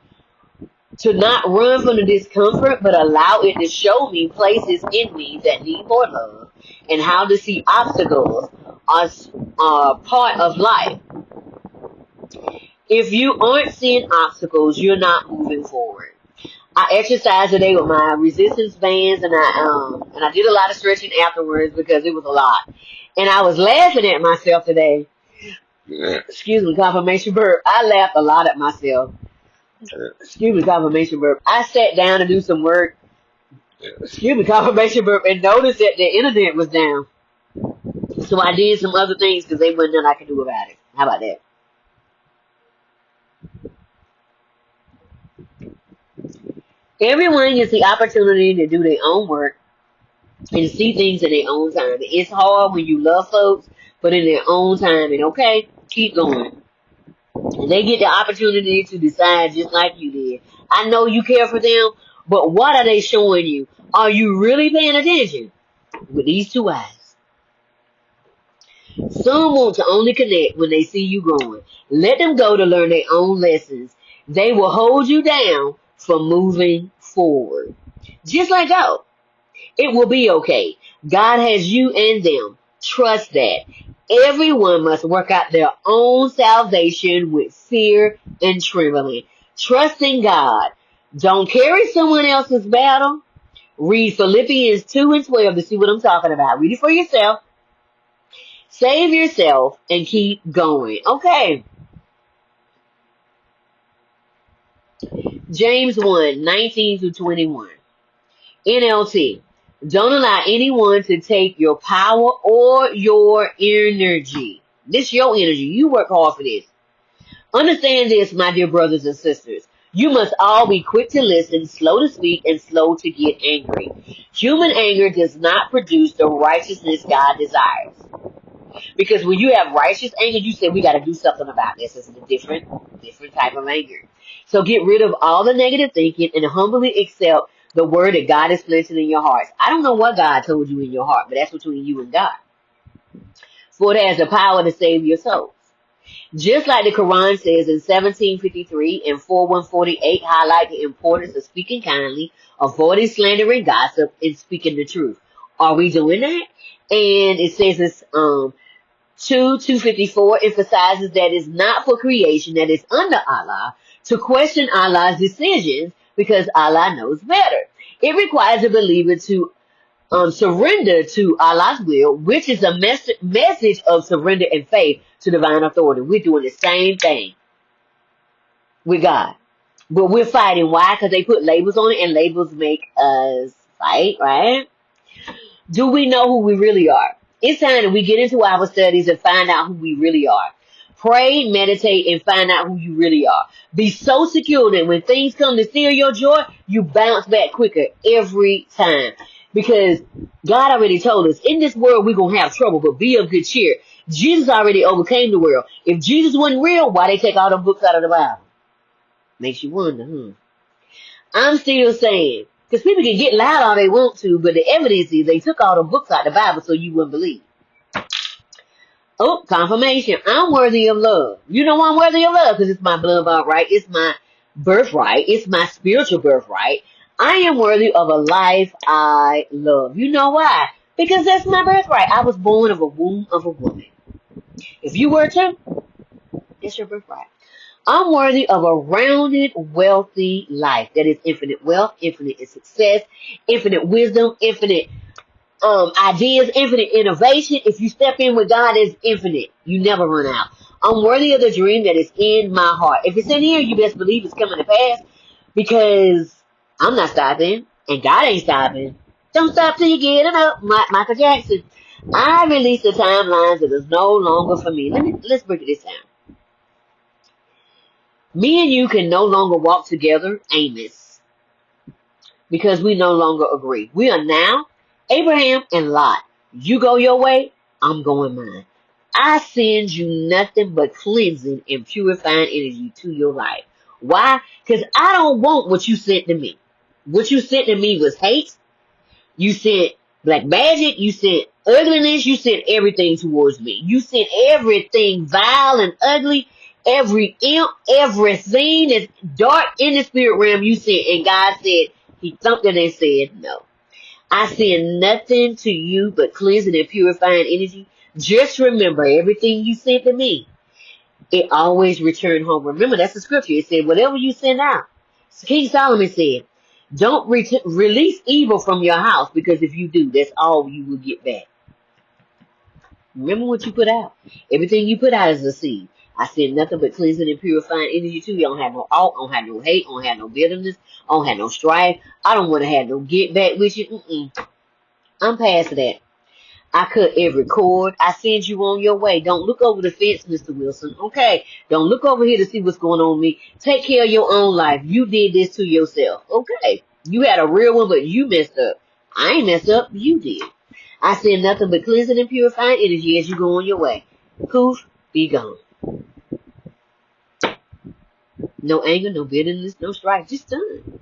not run from the discomfort, but allow it to show me places in me that need more love, and how to see obstacles as part of life. If you aren't seeing obstacles, you're not moving forward. I exercised today with my resistance bands, and I did a lot of stretching afterwards because it was a lot. And I was laughing at myself today. Excuse me, confirmation burp. I laughed a lot at myself. Excuse me, confirmation burp. I sat down to do some work. Excuse me, confirmation burp, and noticed that the internet was down. So I did some other things because there wasn't nothing I could do about it. How about that? Everyone gets the opportunity to do their own work and see things in their own time. It's hard when you love folks, but in their own time. And okay, keep going. And they get the opportunity to decide just like you did. I know you care for them, but what are they showing you? Are you really paying attention? With these two eyes. Some want to only connect when they see you growing. Let them go to learn their own lessons. They will hold you down from moving forward. Just let go. It will be okay. God has you and them. Trust that. Everyone must work out their own salvation with fear and trembling. Trusting God. Don't carry someone else's battle. Read Philippians 2 and 12 to see what I'm talking about. Read it for yourself. Save yourself and keep going. Okay. James 1, 19 to 21. NLT. Don't allow anyone to take your power or your energy. This is your energy. You work hard for this. Understand this, my dear brothers and sisters. You must all be quick to listen, slow to speak, and slow to get angry. Human anger does not produce the righteousness God desires. Because when you have righteous anger, you say, we got to do something about this. This is a different type of anger. So get rid of all the negative thinking and humbly accept the word that God is planted in your hearts. I don't know what God told you in your heart, but that's between you and God. For it has the power to save your souls. Just like the Quran says in 1753 and 4148, highlight the importance of speaking kindly, avoiding slander and gossip, and speaking the truth. Are we doing that? And it says this 2:254 emphasizes that it's not for creation, that it's under Allah, to question Allah's decisions because Allah knows better. It requires a believer to surrender to Allah's will, which is a message of surrender and faith to divine authority. We're doing the same thing with God. But we're fighting. Why? Because they put labels on it, and labels make us fight, right? Do we know who we really are? It's time that we get into our studies and find out who we really are. Pray, meditate, and find out who you really are. Be so secure that when things come to steal your joy, you bounce back quicker every time. Because God already told us, in this world we're going to have trouble, but be of good cheer. Jesus already overcame the world. If Jesus wasn't real, why they take all them books out of the Bible? Makes you wonder, I'm still saying, because people can get loud all they want to, but the evidence is they took all the books out of the Bible so you wouldn't believe. Oh, confirmation. I'm worthy of love. You know I'm worthy of love because it's my blood right. It's my birthright. It's my spiritual birthright. I am worthy of a life I love. You know why? Because that's my birthright. I was born of a womb of a woman. If you were too, it's your birthright. I'm worthy of a rounded, wealthy life. That is infinite wealth, infinite success, infinite wisdom, infinite ideas, infinite innovation. If you step in with God, it's infinite. You never run out. I'm worthy of the dream that is in my heart. If it's in here, you best believe it's coming to pass, because I'm not stopping and God ain't stopping. Don't stop till you get it up. Michael Jackson. I release the timelines that is no longer for me. Let's break this down. Me and you can no longer walk together, Amos, because we no longer agree. We are now Abraham and Lot. You go your way, I'm going mine. I send you nothing but cleansing and purifying energy to your life. Why? Because I don't want what you sent to me. What you sent to me was hate. You sent black magic. You sent Ugliness, you sent everything towards me. You sent everything vile and ugly, every imp, everything that's dark in the spirit realm you sent. And God said, he thumped it and said, no. I send nothing to you but cleansing and purifying energy. Just remember, everything you sent to me, it always returned home. Remember, that's the scripture. It said, whatever you send out. King Solomon said, don't release evil from your house, because if you do, that's all you will get back. Remember what you put out. Everything you put out is a seed. I said nothing but cleansing and purifying energy too. You don't have no alt, don't have no hate, don't have no bitterness, don't have no strife. I don't want to have no get back with you. I'm past that. I cut every cord. I send you on your way. Don't look over the fence, Mr. Wilson. Okay. Don't look over here to see what's going on with me. Take care of your own life. You did this to yourself. Okay. You had a real one, but you messed up. I ain't messed up. You did. I send nothing but cleansing and purifying energy as you go on your way. Poof, be gone. No anger, no bitterness, no strife. Just done.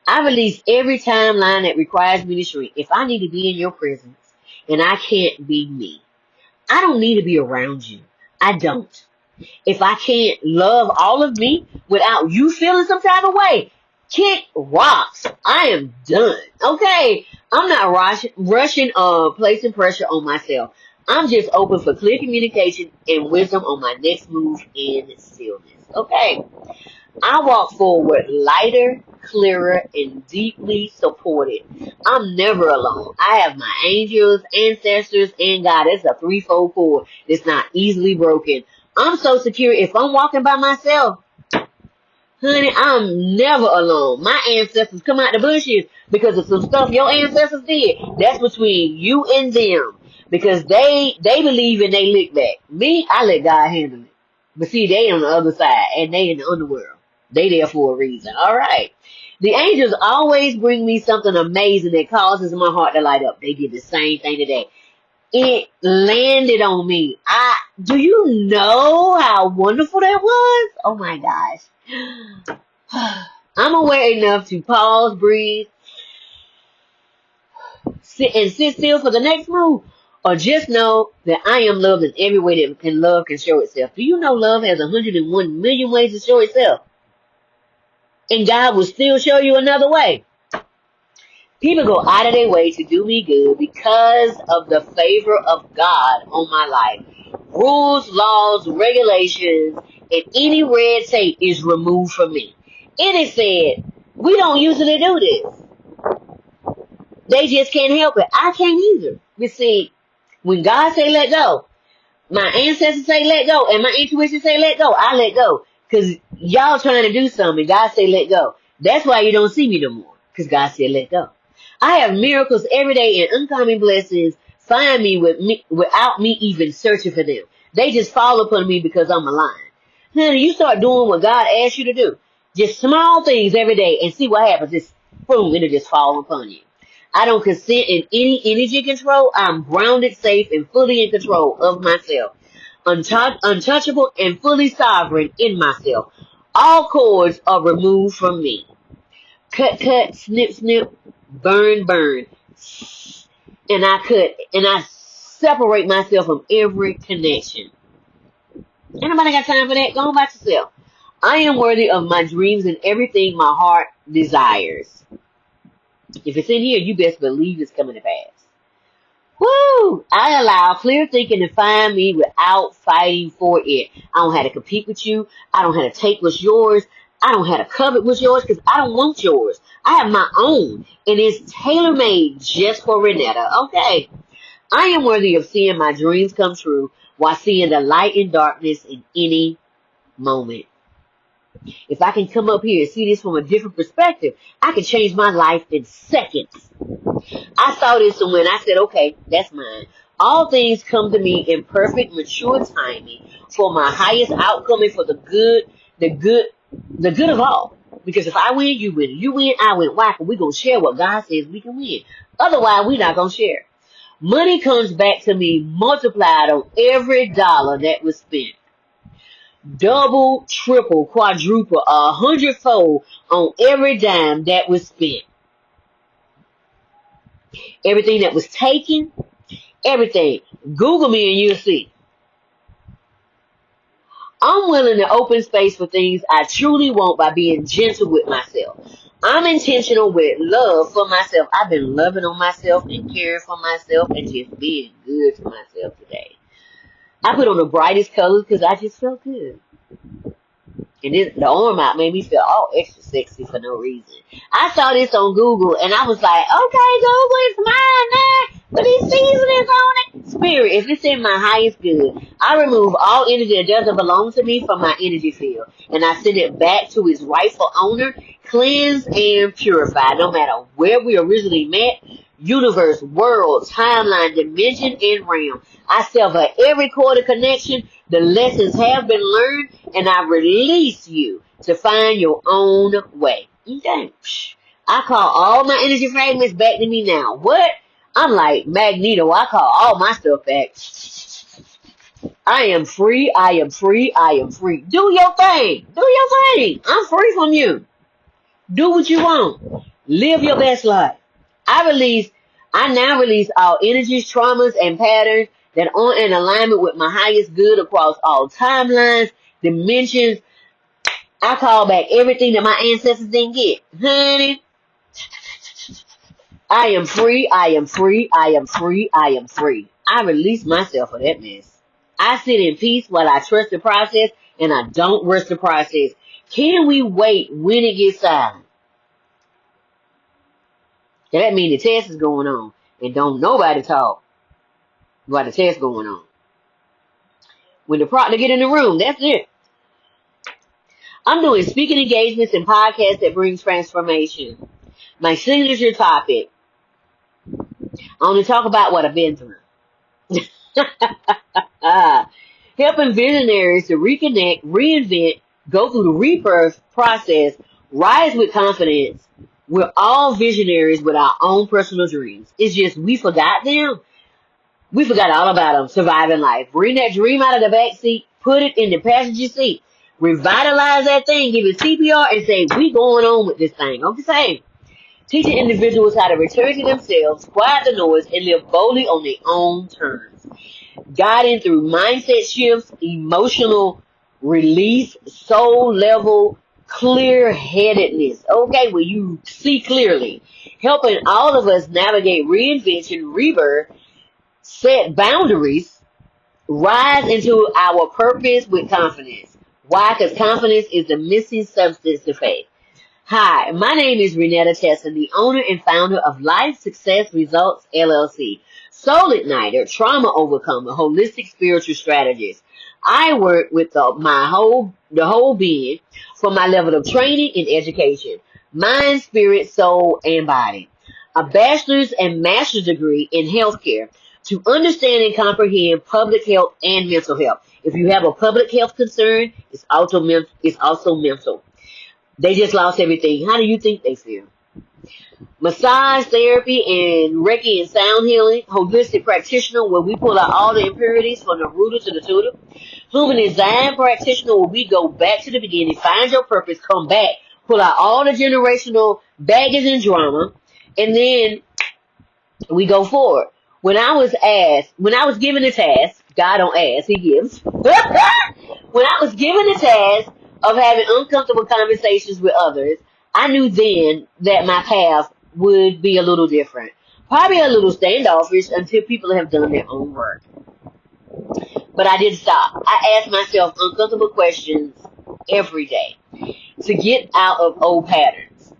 I release every timeline that requires me to shrink. If I need to be in your presence and I can't be me, I don't need to be around you. I don't. If I can't love all of me without you feeling some type of way, kick rocks. I am done. Okay? I'm not rushing placing pressure on myself. I'm just open for clear communication and wisdom on my next move in stillness. Okay? I walk forward lighter, clearer, and deeply supported. I'm never alone. I have my angels, ancestors, and God. It's a threefold cord. It's not easily broken. I'm so secure. If I'm walking by myself, honey, I'm never alone. My ancestors come out the bushes because of some stuff your ancestors did. That's between you and them. Because they believe and they lick back. Me, I let God handle it. But see, they on the other side, and they in the underworld. They there for a reason. All right. The angels always bring me something amazing that causes my heart to light up. They did the same thing today. It landed on me. Do you know how wonderful that was? Oh my gosh. I'm aware enough to pause, breathe, sit still for the next move. Or just know that I am loved in every way that love can show itself. Do you know love has 101 million ways to show itself? And God will still show you another way. People go out of their way to do me good because of the favor of God on my life. Rules, laws, regulations, and any red tape is removed from me. It is said, we don't usually do this. They just can't help it. I can't either. You see, when God say let go, my ancestors say let go, and my intuition say let go, I let go. Because y'all trying to do something, God say let go. That's why you don't see me no more. Because God said let go. I have miracles every day and uncommon blessings find me without me even searching for them. They just fall upon me because I'm aligned. Honey, you start doing what God asked you to do. Just small things every day and see what happens. Just boom, it'll just fall upon you. I don't consent in any energy control. I'm grounded, safe, and fully in control of myself. Untouchable and fully sovereign in myself. All cords are removed from me. Cut, snip, snip, burn, burn. And I separate myself from every connection. Anybody got time for that? Go on about yourself. I am worthy of my dreams and everything my heart desires. If it's in here, you best believe it's coming to pass. Woo! I allow clear thinking to find me without fighting for it. I don't have to compete with you. I don't have to take what's yours. I don't have to covet what's yours because I don't want yours. I have my own, and it's tailor-made just for Renetta. Okay. I am worthy of seeing my dreams come true while seeing the light in darkness in any moment. If I can come up here and see this from a different perspective, I can change my life in seconds. I saw this and when I said, okay, that's mine. All things come to me in perfect, mature timing for my highest outcome and for the good of all. Because if I win, you win. You win, I win. Why? Because we're going to share what God says we can win. Otherwise, we're not going to share. Money comes back to me multiplied on every dollar that was spent. Double, triple, quadruple, 100-fold on every dime that was spent. Everything that was taken, Everything. Google me and you'll see. I'm willing to open space for things I truly want by being gentle with myself. I'm intentional with love for myself. I've been loving on myself and caring for myself and just being good to myself today. I put on the brightest colors because I just felt good. And the arm out made me feel all extra sexy for no reason. I saw this on Google and I was like, okay, Google, it's mine now. Put these seasonings on it. Spirit, if it's in my highest good, I remove all energy that doesn't belong to me from my energy field. And I send it back to its rightful owner, cleansed and purified, no matter where we originally met, universe, world, timeline, dimension, and realm. I sever every cord of connection. The lessons have been learned, and I release you to find your own way. Okay. I call all my energy fragments back to me now. What? I'm like Magneto. I call all my stuff back. I am free. I am free. I am free. Do your thing. Do your thing. I'm free from you. Do what you want. Live your best life. I now release all energies, traumas, and patterns that aren't in alignment with my highest good across all timelines, dimensions. I call back everything that my ancestors didn't get. Honey, I am free, I am free, I am free, I am free. I release myself of that mess. I sit in peace while I trust the process and I don't rush the process. Can we wait when it gets silent? That means the test is going on and don't nobody talk while the test going on. When the proctor get in the room, that's it. I'm doing speaking engagements and podcasts that bring transformation. My signature topic, I want to talk about what I've been through. Helping visionaries to reconnect, reinvent, go through the rebirth process, rise with confidence. We're all visionaries with our own personal dreams. It's just we forgot them. We forgot all about them, surviving life. Bring that dream out of the back seat, put it in the passenger seat, revitalize that thing, give it CPR, and say, we going on with this thing. Okay? Teaching individuals how to return to themselves, quiet the noise, and live boldly on their own terms. Guiding through mindset shifts, emotional release, soul level clear-headedness. Okay, where you see clearly. Helping all of us navigate reinvention, rebirth, set boundaries, rise into our purpose with confidence. Why? Because confidence is the missing substance to faith. Hi, my name is RenettaCheston, the owner and founder of Life Success Results LLC, Soul Igniter, Trauma Overcomer, Holistic Spiritual Strategist. I work with the whole being for my level of training and education, mind, spirit, soul, and body. A bachelor's and master's degree in healthcare to understand and comprehend public health and mental health. If you have a public health concern, it's also mental. They just lost everything. How do you think they feel? Massage therapy and Reiki and sound healing, holistic practitioner where we pull out all the impurities from the rooter to the tutor. Human design practitioner where we go back to the beginning, find your purpose, come back, pull out all the generational baggage and drama, and then we go forward. When I was given the task, God don't ask, He gives. When I was given the task of having uncomfortable conversations with others, I knew then that my path would be a little different. Probably a little standoffish until people have done their own work. But I didn't stop. I asked myself uncomfortable questions every day to get out of old patterns.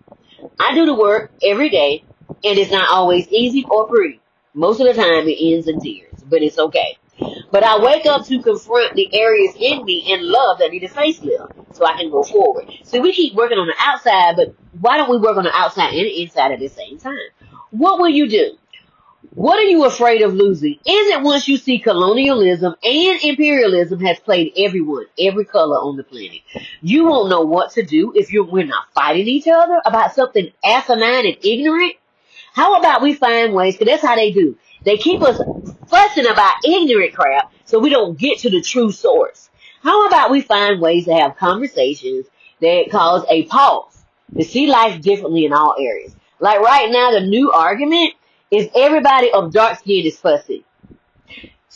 I do the work every day, and it's not always easy or pretty. Most of the time it ends in tears, but it's okay. But I wake up to confront the areas in me and love that need a facelift so I can go forward. So we keep working on the outside, but why don't we work on the outside and the inside at the same time? What will you do? What are you afraid of losing? Is it once you see colonialism and imperialism has played everyone, every color on the planet? You won't know what to do if we're not fighting each other about something asinine and ignorant. How about we find ways, because that's how they do. They keep us fussing about ignorant crap so we don't get to the true source. How about we find ways to have conversations that cause a pause, to see life differently in all areas. Like right now, the new argument is everybody of dark skin is fussy.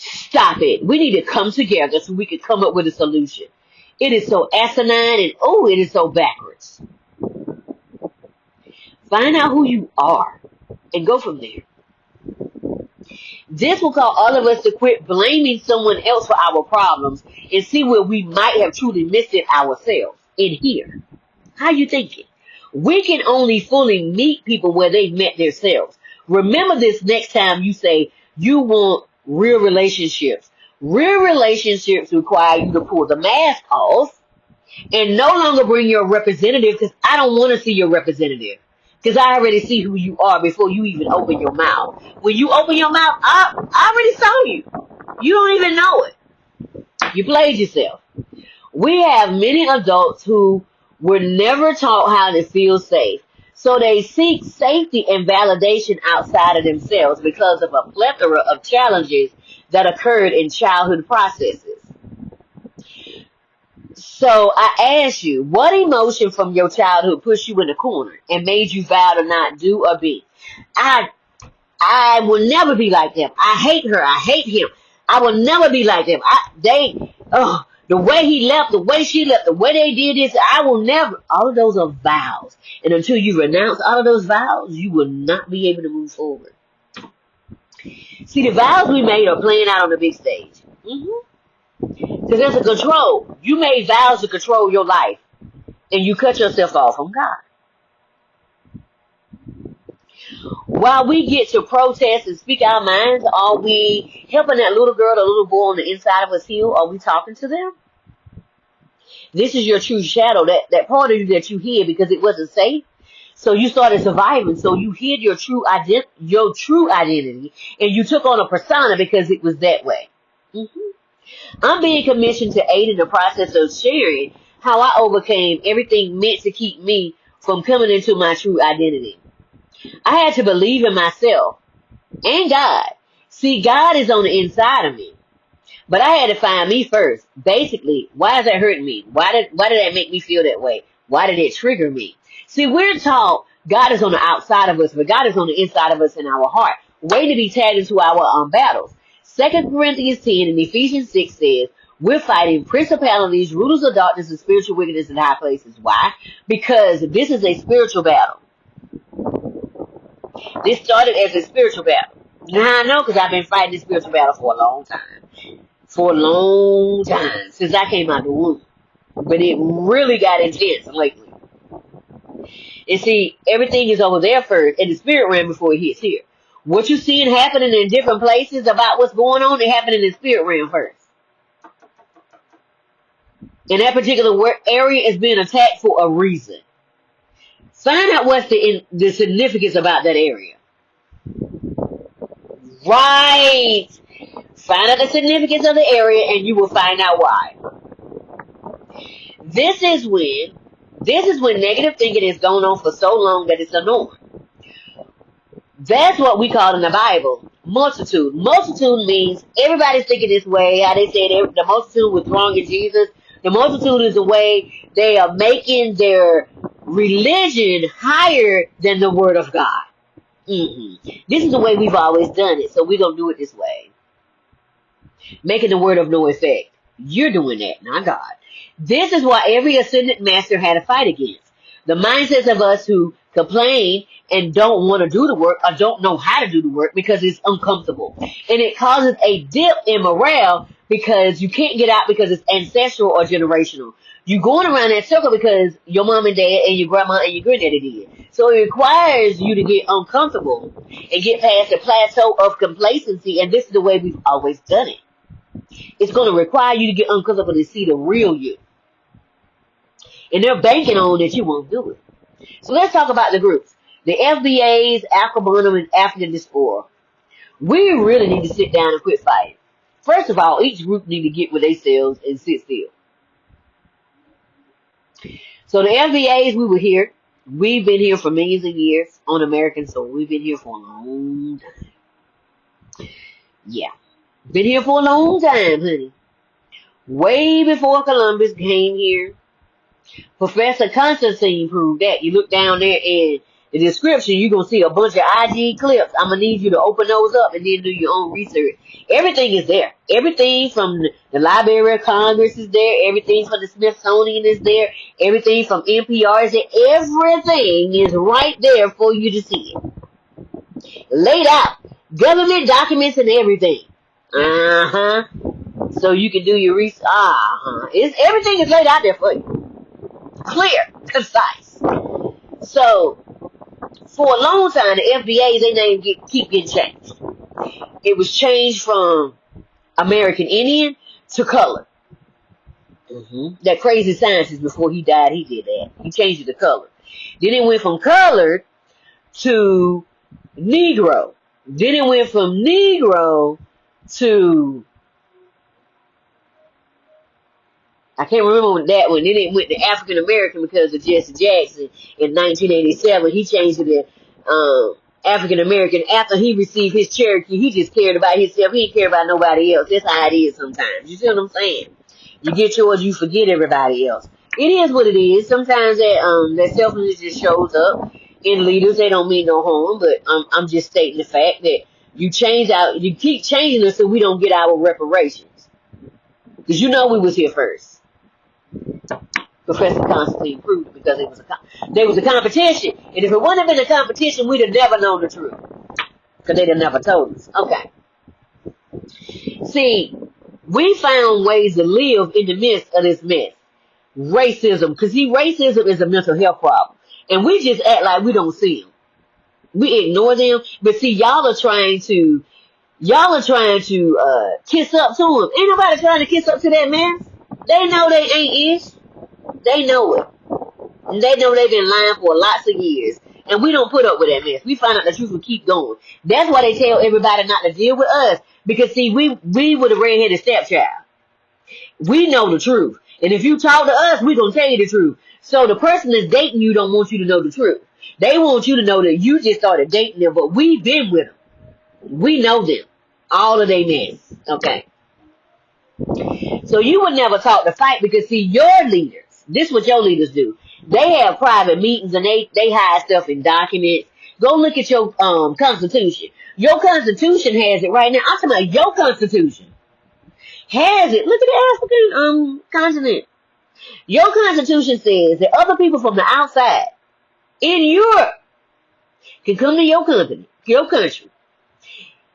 Stop it. We need to come together so we can come up with a solution. It is so asinine and it is so backwards. Find out who you are and go from there. This will cause all of us to quit blaming someone else for our problems and see where we might have truly missed it ourselves in here. How you thinking? We can only fully meet people where they've met themselves. Remember this next time you say you want real relationships. Real relationships require you to pull the mask off and no longer bring your representative, because I don't want to see your representative. Because I already see who you are before you even open your mouth. When you open your mouth, I already saw you. You don't even know it. You played yourself. We have many adults who were never taught how to feel safe. So they seek safety and validation outside of themselves because of a plethora of challenges that occurred in childhood processes. So I ask you, what emotion from your childhood pushed you in the corner and made you vow to not do or be? I will never be like them. I hate her. I hate him. I will never be like them. The way he left, the way she left, the way they did this, I will never. All of those are vows. And until you renounce all of those vows, you will not be able to move forward. See, the vows we made are playing out on the big stage. Because there's a control. You made vows to control your life. And you cut yourself off from God. While we get to protest and speak our minds, are we helping that little girl or little boy on the inside of us heal? Are we talking to them? This is your true shadow, that part of you that you hid because it wasn't safe. So you started surviving. So you hid your true identity, and you took on a persona because it was that way. I'm being commissioned to aid in the process of sharing how I overcame everything meant to keep me from coming into my true identity. I had to believe in myself and God. See, God is on the inside of me. But I had to find me first. Basically, why is that hurting me? Why did that make me feel that way? Why did it trigger me? See, we're taught God is on the outside of us, but God is on the inside of us in our heart, waiting to be tagged into our battles. 2 Corinthians 10 and Ephesians 6 says, we're fighting principalities, rulers of darkness, and spiritual wickedness in high places. Why? Because this is a spiritual battle. This started as a spiritual battle. Now I know because I've been fighting this spiritual battle for a long time. For a long time. Since I came out of the womb. But it really got intense lately. And see, everything is over there first in the spirit realm before it hits here. What you're seeing happening in different places about what's going on, it happened in the spirit realm first. And that particular area is being attacked for a reason. Find out what's the significance about that area. Right. Find out the significance of the area and you will find out why. This is when negative thinking is going on for so long that it's a norm. That's what we call in the Bible multitude. Multitude means everybody's thinking this way. How they said the multitude was wrong in Jesus. The multitude is the way they are making their religion higher than the word of God. This is the way we've always done it, so we're going to do it this way. Making the word of no effect. You're doing that, not God. This is what every ascended master had to fight against. The mindsets of us who complain and don't want to do the work or don't know how to do the work because it's uncomfortable. And it causes a dip in morale because you can't get out because it's ancestral or generational. You're going around that circle because your mom and dad and your grandma and your granddaddy did. So it requires you to get uncomfortable and get past the plateau of complacency. And this is the way we've always done it. It's going to require you to get uncomfortable to see the real you. And they're banking on that you won't do it. So let's talk about the groups. The FBAs, Afro-Bonum, and African Diaspora. We really need to sit down and quit fighting. First of all, each group need to get with themselves and sit still. So the FBAs, we were here. We've been here for millions of years on American soil. We've been here for a long time. Yeah. Been here for a long time, honey. Way before Columbus came here. Professor Constantine proved that. You look down there and the description, you're going to see a bunch of IG clips. I'm going to need you to open those up and then do your own research. Everything is there. Everything from the Library of Congress is there. Everything from the Smithsonian is there. Everything from NPR is there. Everything is right there for you to see it. Laid out. Government documents and everything. So you can do your research. Everything is laid out there for you. Clear. Concise. So, for a long time, the FBA, their name keep getting changed. It was changed from American Indian to color. That crazy scientist, before he died, he did that. He changed it to color. Then it went from colored to Negro. Then it went from Negro to, I can't remember that one. Then it went to African American because of Jesse Jackson in 1987. He changed it to African American after he received his Cherokee. He just cared about himself. He didn't care about nobody else. That's how it is sometimes. You see what I'm saying? You get yours, you forget everybody else. It is what it is. Sometimes that selfishness just shows up in leaders. They don't mean no harm, but I'm just stating the fact that you keep changing us so we don't get our reparations. Because you know we was here first. Professor Constantine proved it because there was a competition. And if it wouldn't have been a competition, we'd have never known the truth. Because they'd have never told us. Okay. See, we found ways to live in the midst of this mess. Racism. Because racism is a mental health problem. And we just act like we don't see them. We ignore them. But see, y'all are trying to kiss up to them. Ain't nobody trying to kiss up to that mess. They know they ain't ish. They know it. And they know they've been lying for lots of years. And we don't put up with that mess. We find out the truth and keep going. That's why they tell everybody not to deal with us. Because see, we were the redheaded stepchild. We know the truth. And if you talk to us, we're going to tell you the truth. So the person that's dating you don't want you to know the truth. They want you to know that you just started dating them, but we've been with them. We know them. All of their mess. Okay. So you would never talk to fight because see, your leaders, this is what your leaders do. They have private meetings and they hide stuff in documents. Go look at your Constitution. Your Constitution has it right now. I'm talking about your Constitution. Has it. Look at the African continent. Your Constitution says that other people from the outside in Europe can come to your country,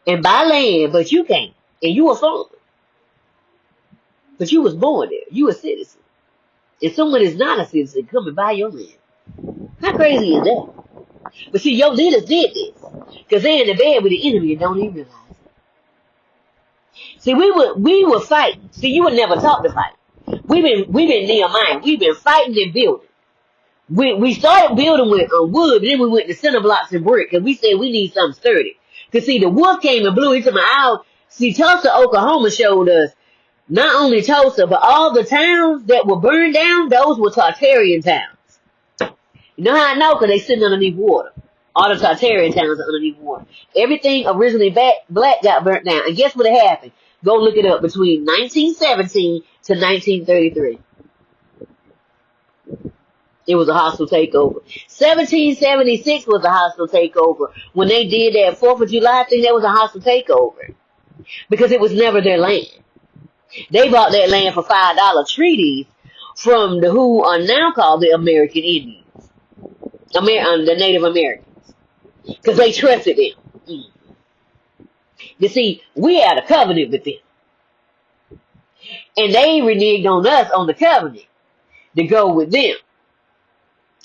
and buy land, but you can't. And you a foreigner. But you was born there. You a citizen. If someone is not a citizen, come and buy your land. How crazy is that? But see, your leaders did this. Because they're in the bed with the enemy and don't even realize it. See, we were fighting. See, you would never talk to fight. We've been Nehemiah. We've been fighting and building. We started building with wood, but then we went to cinder blocks and brick because we said we need something sturdy. Because see, the wolf came and blew into my house. See, Tulsa, Oklahoma showed us not only Tulsa, but all the towns that were burned down, those were Tartarian towns. You know how I know? Because they sitting underneath water. All the Tartarian towns are underneath water. Everything originally black got burnt down. And guess what happened? Go look it up. Between 1917 to 1933. It was a hostile takeover. 1776 was a hostile takeover. When they did that 4th of July thing, that was a hostile takeover. Because it was never their land. They bought that land for $5 treaties from who are now called the American Indians. The Native Americans. Because they trusted them. You see, we had a covenant with them. And they reneged on us on the covenant to go with them.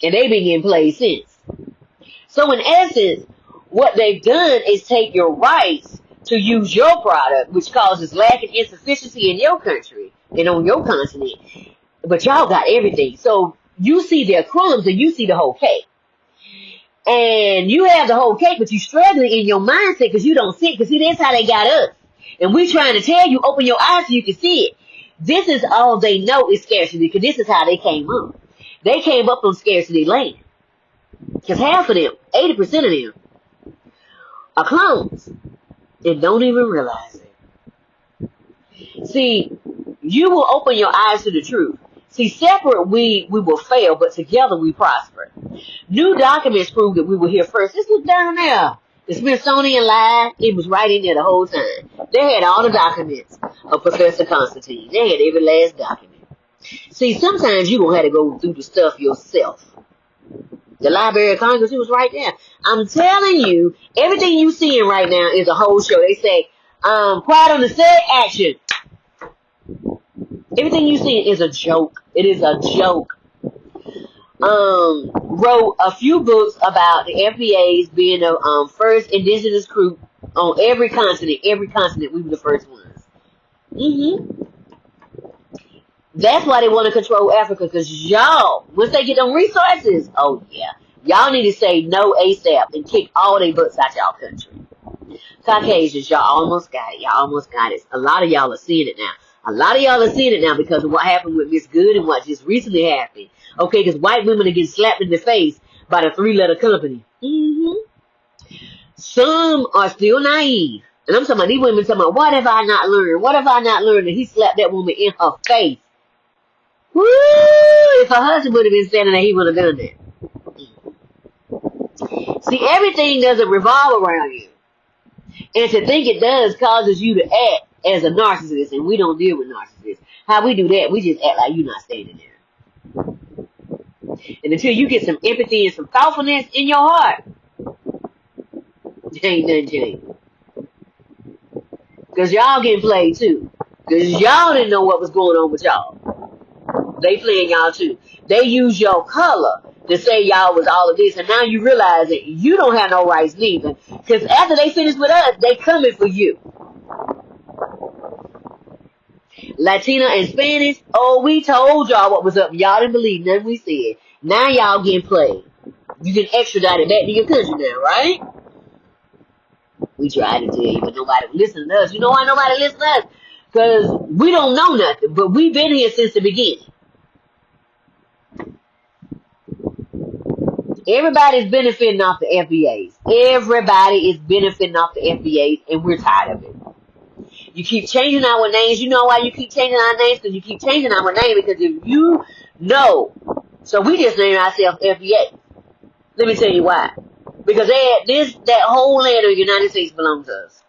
And they've been in place since. So in essence, what they've done is take your rights to use your product, which causes lack and insufficiency in your country and on your continent. But y'all got everything. So you see their crumbs and you see the whole cake. And you have the whole cake, but you're struggling in your mindset because you don't see it. Because see, that's how they got us. And we're trying to tell you, open your eyes so you can see it. This is all they know is scarcity because this is how they came up. They came up on scarcity land. Because half of them, 80% of them, are clones. And don't even realize it. See, you will open your eyes to the truth. See, separate we will fail, but together we prosper. New documents prove that we were here first. This was down there. The Smithsonian lied. It was right in there the whole time. They had all the documents of Professor Constantine. They had every last document. See, sometimes you're going to have to go through the stuff yourself. The Library of Congress, it was right there. I'm telling you, everything you seeing right now is a whole show. They say, quiet on the set, action. Everything you see is a joke. It is a joke. Wrote a few books about the FBA's being the first indigenous group on every continent. Every continent, we were the first ones. That's why they want to control Africa, because y'all, once they get them resources, oh yeah, y'all need to say no ASAP and kick all their butts out y'all country. Caucasians, y'all almost got it. Y'all almost got it. A lot of y'all are seeing it now. A lot of y'all are seeing it now because of what happened with Miss Good and what just recently happened. Okay, because white women are getting slapped in the face by the 3-letter company. Some are still naive. And I'm talking about these women talking about, what have I not learned? What have I not learned? And he slapped that woman in her face. Woo! If her husband would have been standing there, he would have done that. See, everything doesn't revolve around you. And to think it does causes you to act as a narcissist, and we don't deal with narcissists. How we do that, we just act like you're not standing there. And until you get some empathy and some thoughtfulness in your heart, ain't nothing changed. Because y'all getting played too. Because y'all didn't know what was going on with y'all. They playing y'all too. They use your color to say y'all was all of this, and now you realize that you don't have no rights neither. Because after they finish with us, they coming for you. Latina and Spanish, oh, we told y'all what was up. Y'all didn't believe nothing we said. Now y'all getting played. You get extradited back to your country now, right? We tried to tell you, but nobody listened to us. You know why nobody listens to us? Because we don't know nothing, but we've been here since the beginning. Everybody's benefiting off the FBAs. Everybody is benefiting off the FBAs, and we're tired of it. You keep changing our names. You know why you keep changing our names? Because you keep changing our name. Because if you know, so we just named ourselves FBA. Let me tell you why. Because that whole land of the United States belongs to us.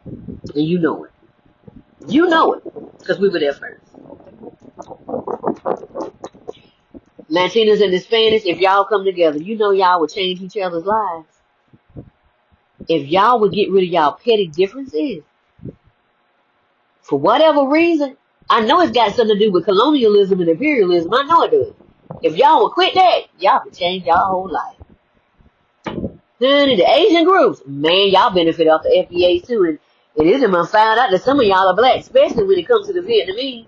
And you know it. You know it. Because we were there first. Latinos and the Spanish, if y'all come together, you know y'all would change each other's lives. If y'all would get rid of y'all petty differences. For whatever reason, I know it's got something to do with colonialism and imperialism. I know it does. If y'all would quit that, y'all could change y'all whole life. Honey, the Asian groups, man, y'all benefit off the FBA too. And it isn't gonna find out that some of y'all are black, especially when it comes to the Vietnamese.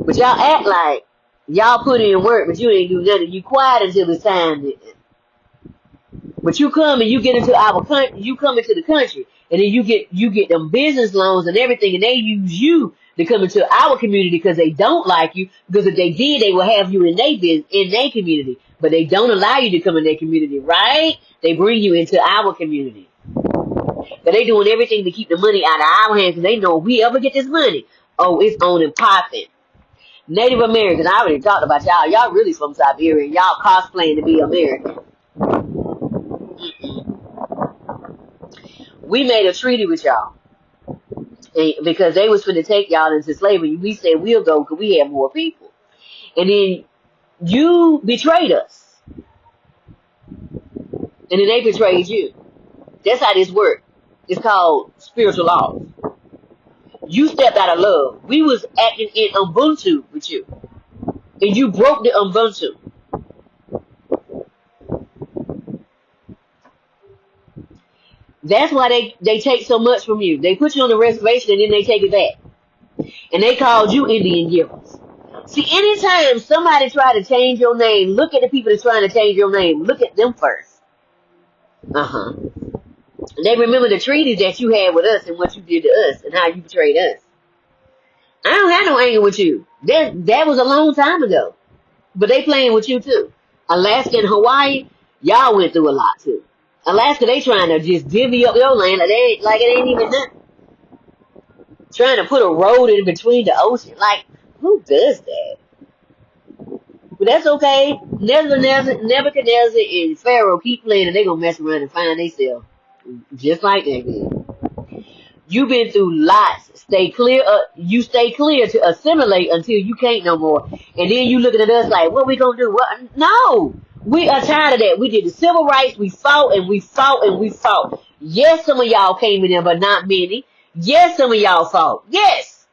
But y'all act like y'all put in work, but you ain't do nothing. You quiet until it's time. But you come and you get into our country, you come into the country, and then you get them business loans and everything, and they use you to come into our community because they don't like you. Because if they did, they will have you in their community. But they don't allow you to come in their community, right? They bring you into our community. But they doing everything to keep the money out of our hands, because they know if we ever get this money, oh, it's on and popping. Native Americans, I already talked about y'all. Y'all really from Siberia. Y'all cosplaying to be American. We made a treaty with y'all. Because they was finna take y'all into slavery. We said we'll go because we have more people. And then you betrayed us. And then they betrayed you. That's how this works. It's called spiritual laws. You stepped out of love. We was acting in Ubuntu with you. And you broke the Ubuntu. That's why they take so much from you. They put you on the reservation and then they take it back. And they called you Indian givers. See, anytime somebody try to change your name, look at the people that's trying to change your name. Look at them first. They remember the treaties that you had with us and what you did to us and how you betrayed us. I don't have no anger with you. That was a long time ago. But they playing with you too. Alaska and Hawaii, y'all went through a lot too. Alaska, they trying to just divvy up your land like it ain't even nothing. Trying to put a road in between the ocean. Like, Who does that? But that's okay. Nebuchadnezzar and Pharaoh keep playing and they're going to mess around and find themselves. Just like that, man. You've been through lots. Stay clear. You stay clear to assimilate until you can't no more. And then you looking at us like, what we going to do? What? No. We are tired of that. We did the civil rights. We fought and we fought and we fought. Yes, some of y'all came in there, but not many. Yes, some of y'all fought. Yes.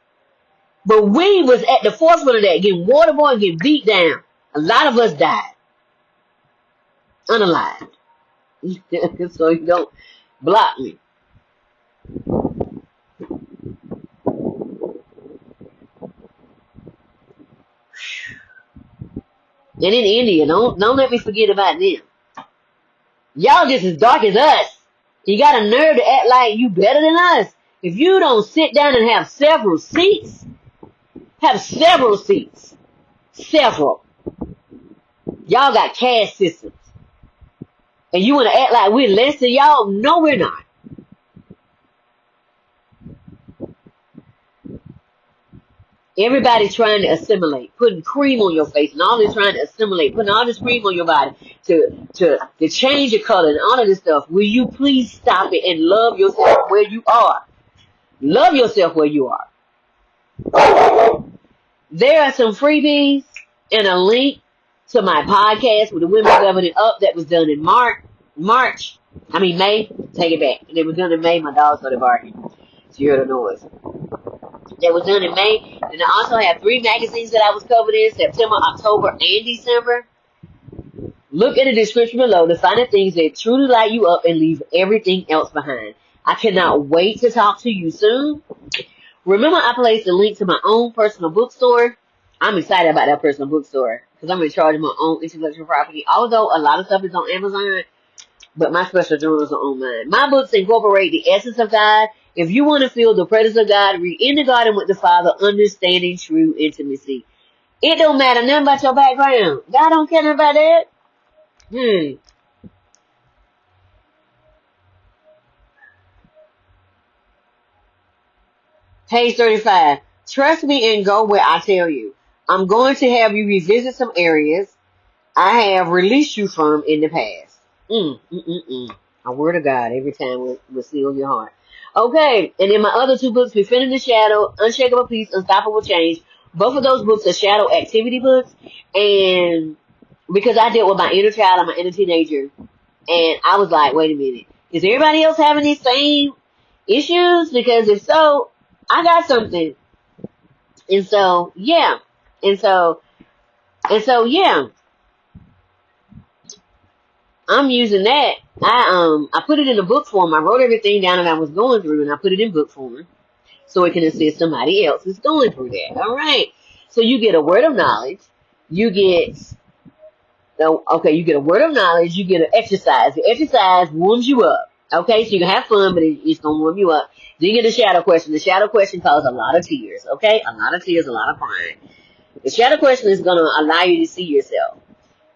But we was at the forefront of that, getting waterboarded and getting beat down. A lot of us died. Unalived. So you don't block me. And in India, don't let me forget about them. Y'all just as dark as us. You got a nerve to act like you better than us. If you don't sit down and have several seats, several. Y'all got caste systems. And you want to act like we're less than y'all? No, we're not. Everybody's trying to assimilate, putting cream on your face, and all this trying to assimilate, putting all this cream on your body to change your color and all of this stuff. Will you please stop it and love yourself where you are? Love yourself where you are. There are some freebies and a link to my podcast with the Women Governing Up that was done in May. Take it back. It was done in May. My dog started barking. So you heard the noise. That was done in May. And I also have 3 magazines that I was covered in September, October, and December. Look in the description below to find the things that truly light you up and leave everything else behind. I cannot wait to talk to you soon. Remember, I placed a link to my own personal bookstore. I'm excited about that personal bookstore because I'm in charge of my own intellectual property. Although a lot of stuff is on Amazon, but my special journals are on mine. My books incorporate the essence of God. If you want to feel the presence of God, read In the Garden with the Father, Understanding True Intimacy. It don't matter nothing about your background. God don't care nothing about that. Page 35. Trust me and go where I tell you. I'm going to have you revisit some areas I have released you from in the past. A word of God every time will seal your heart. Okay, and in my other 2 books, Befriending the Shadow, Unshakable Peace, Unstoppable Change, both of those books are shadow activity books. And because I dealt with my inner child and my inner teenager, and I was like, wait a minute, is everybody else having these same issues? Because if so, I got something. And so, yeah. And so, yeah. I'm using that. I put it in a book form. I wrote everything down that I was going through, and I put it in book form so it can assist somebody else who's going through that. All right. So you get a word of knowledge. You get a word of knowledge. You get an exercise. The exercise warms you up. Okay, so you can have fun, but it's going to warm you up. Then you get a shadow question. The shadow question causes a lot of tears. Okay, a lot of tears, a lot of crying. The shadow question is going to allow you to see yourself.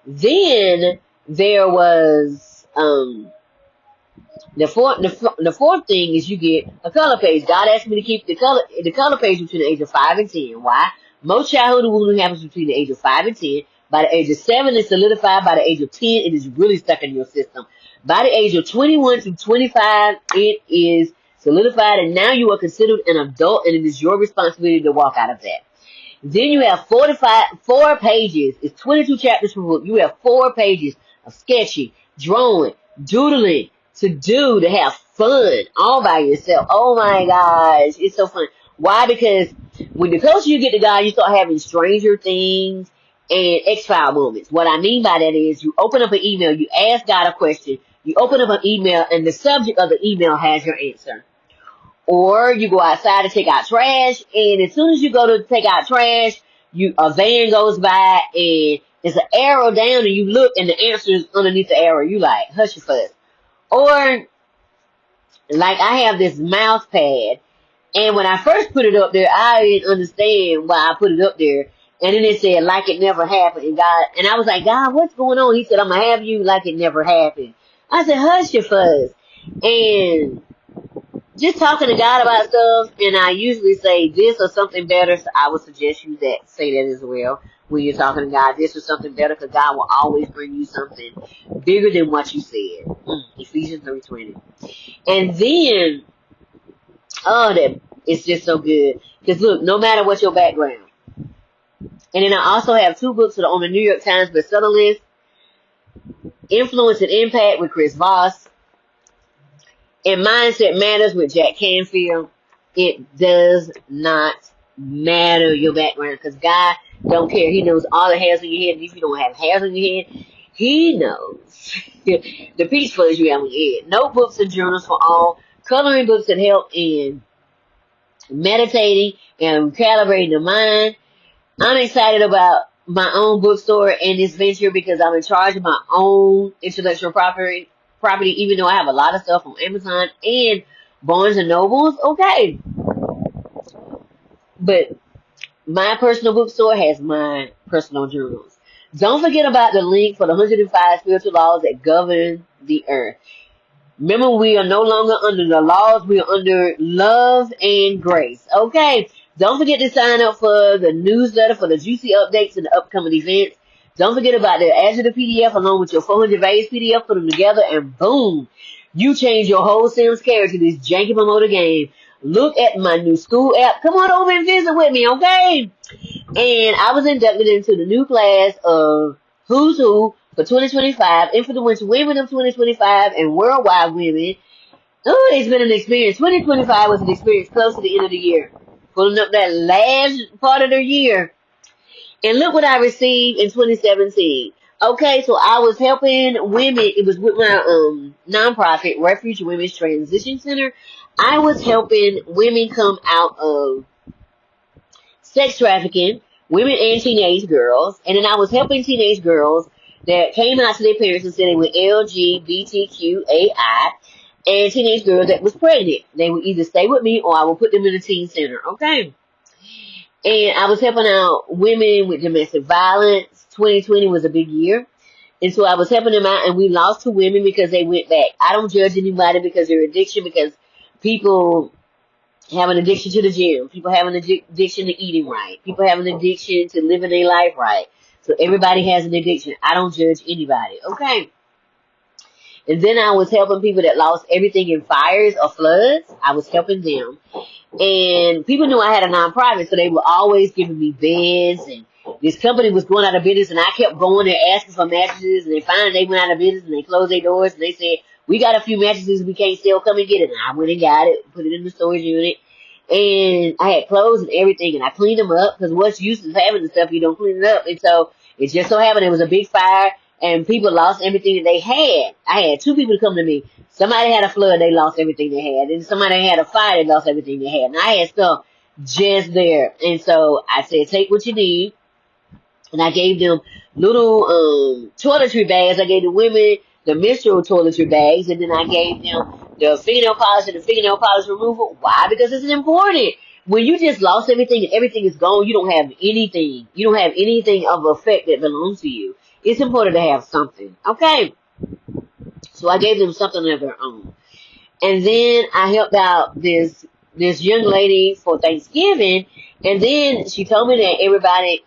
Then there was the fourth thing is you get a color page. God asked me to keep the color page between the age of 5 and 10. Why? Most childhood wounding happens between the age of 5 and 10. By the age of 7, it's solidified. By the age of 10, it is really stuck in your system. By the age of 21 to 25, it is solidified, and now you are considered an adult, and it is your responsibility to walk out of that. Then you have 4 pages. It's 22 chapters per book. You have 4 pages of sketching, drawing, doodling to have fun all by yourself. Oh my gosh, it's so fun. Why? Because when the closer you get to God, you start having Stranger Things and X-File moments. What I mean by that is you open up an email, you ask God a question, you open up an email, and the subject of the email has your answer. Or you go outside to take out trash, and as soon as you go to take out trash, a van goes by, and there's an arrow down, and you look, and the answer is underneath the arrow. You like, hush your fuss. Or, like, I have this mouse pad, and when I first put it up there, I didn't understand why I put it up there. And then it said, like it never happened. And I was like, God, what's going on? He said, I'm going to have you like it never happened. I said, hush your fuzz. And just talking to God about stuff, and I usually say this or something better, so I would suggest you that say that as well when you're talking to God, this or something better, because God will always bring you something bigger than what you said. Ephesians 3:20. And then, oh, that it's just so good. Because look, no matter what your background. And then I also have 2 books that are on the New York Times bestseller list. Influence and Impact with Chris Voss. And Mindset Matters with Jack Canfield. It does not matter your background, because God don't care. He knows all the hairs on your head. And if you don't have hairs on your head, He knows the peach fuzz you have on your head. Notebooks and journals for all. Coloring books that help in meditating and calibrating the mind. I'm excited about my own bookstore and this venture because I'm in charge of my own intellectual property, even though I have a lot of stuff on Amazon and Barnes and Nobles. Okay. But my personal bookstore has my personal journals. Don't forget about the link for the 105 spiritual laws that govern the earth. Remember, we are no longer under the laws. We are under love and grace. Okay. Don't forget to sign up for the newsletter for the juicy updates and the upcoming events. Don't forget about the Adjective PDF along with your 400 values PDF. Put them together and boom, you change your whole Sims character to this janky promoter game. Look at my new school app. Come on over and visit with me, okay? And I was inducted into the new class of Who's Who for 2025, Influential Women of 2025, and Worldwide Women. Oh, it's been an experience. 2025 was an experience close to the end of the year. Pulling up that last part of the year. And look what I received in 2017. Okay, so I was helping women. It was with my nonprofit, Refuge Women's Transition Center. I was helping women come out of sex trafficking, women and teenage girls. And then I was helping teenage girls that came out to their parents and said they were LGBTQAI, and teenage girls that was pregnant. They would either stay with me or I would put them in a teen center. Okay. And I was helping out women with domestic violence. 2020 was a big year. And so I was helping them out, and we lost 2 women because they went back. I don't judge anybody because they're addiction, because people have an addiction to the gym. People have an addiction to eating right. People have an addiction to living their life right. So everybody has an addiction. I don't judge anybody. Okay. And then I was helping people that lost everything in fires or floods. I was helping them. And people knew I had a nonprofit, so they were always giving me beds. And this company was going out of business, and I kept going there asking for mattresses. And then finally they went out of business, and they closed their doors. And they said, we got a few mattresses we can't sell. Come and get it. And I went and got it, put it in the storage unit. And I had clothes and everything, and I cleaned them up, because what's use of having the stuff, you don't clean it up. And so it just so happened there was a big fire, and people lost everything that they had. I had 2 people come to me. Somebody had a flood, they lost everything they had. And somebody had a fire, they lost everything they had. And I had stuff just there. And so I said, take what you need. And I gave them little toiletry bags. I gave the women the menstrual toiletry bags. And then I gave them the fingernail polish and the fingernail polish removal. Why? Because it's important. When you just lost everything and everything is gone, you don't have anything. You don't have anything of effect that belongs to you. It's important to have something. Okay. So I gave them something of their own. And then I helped out this young lady for Thanksgiving. And then she told me that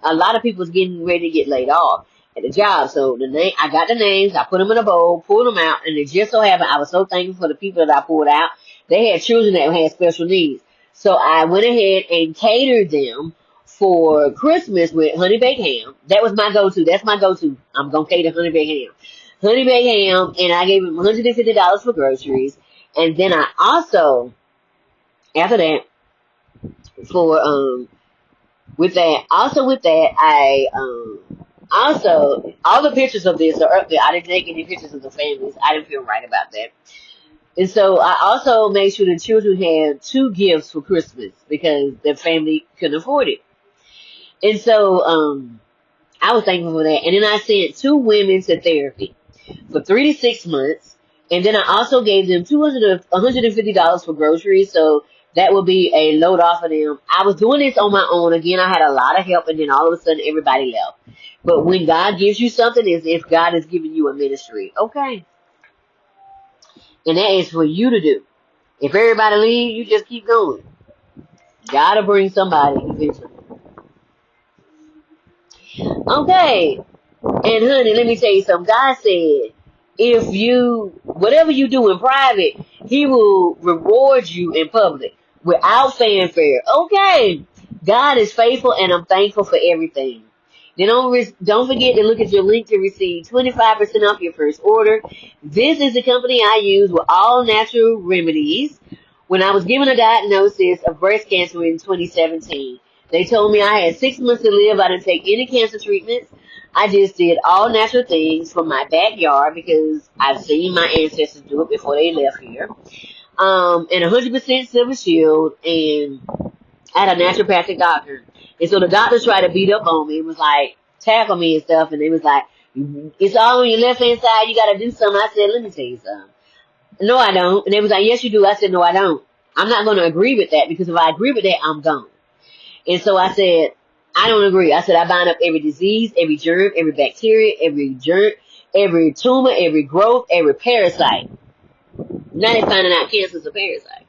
a lot of people was getting ready to get laid off at the job. So I got the names, I put them in a bowl, pulled them out, and it just so happened I was so thankful for the people that I pulled out. They had children that had special needs. So I went ahead and catered them for Christmas with honey baked ham. That was my go-to. That's my go-to. I'm going to cater honey baked ham. Honey baked ham, and I gave them $150 for groceries. And then I also, after that, all the pictures of this are up there. I didn't take any pictures of the families. I didn't feel right about that. And so I also made sure the children had 2 gifts for Christmas because their family couldn't afford it. And so I was thankful for that. And then I sent 2 women to therapy for 3 to 6 months. And then I also gave them $150 for groceries. So that would be a load off of them. I was doing this on my own. Again, I had a lot of help, and then all of a sudden everybody left. But when God gives you something, it's if God is giving you a ministry. Okay. And that is for you to do. If everybody leaves, you just keep going. Gotta bring somebody eventually. Okay. And honey, let me tell you something. God said, whatever you do in private, he will reward you in public without fanfare. Okay. God is faithful and I'm thankful for everything. Then don't forget to look at your link to receive 25% off your first order. This is the company I use with all natural remedies. When I was given a diagnosis of breast cancer in 2017, they told me I had 6 months to live. I didn't take any cancer treatments. I just did all natural things from my backyard because I've seen my ancestors do it before they left here. And 100% silver shield, and I had a naturopathic doctor. And so the doctors tried to beat up on me. It was like, tackle me and stuff. And it was like, it's all on your left hand side. You got to do something. I said, let me tell you something. No, I don't. And they was like, yes, you do. I said, no, I don't. I'm not going to agree with that because if I agree with that, I'm gone. And so I said, I don't agree. I said, I bind up every disease, every germ, every bacteria, every tumor, every growth, every parasite. Now they're finding out cancer's a parasite.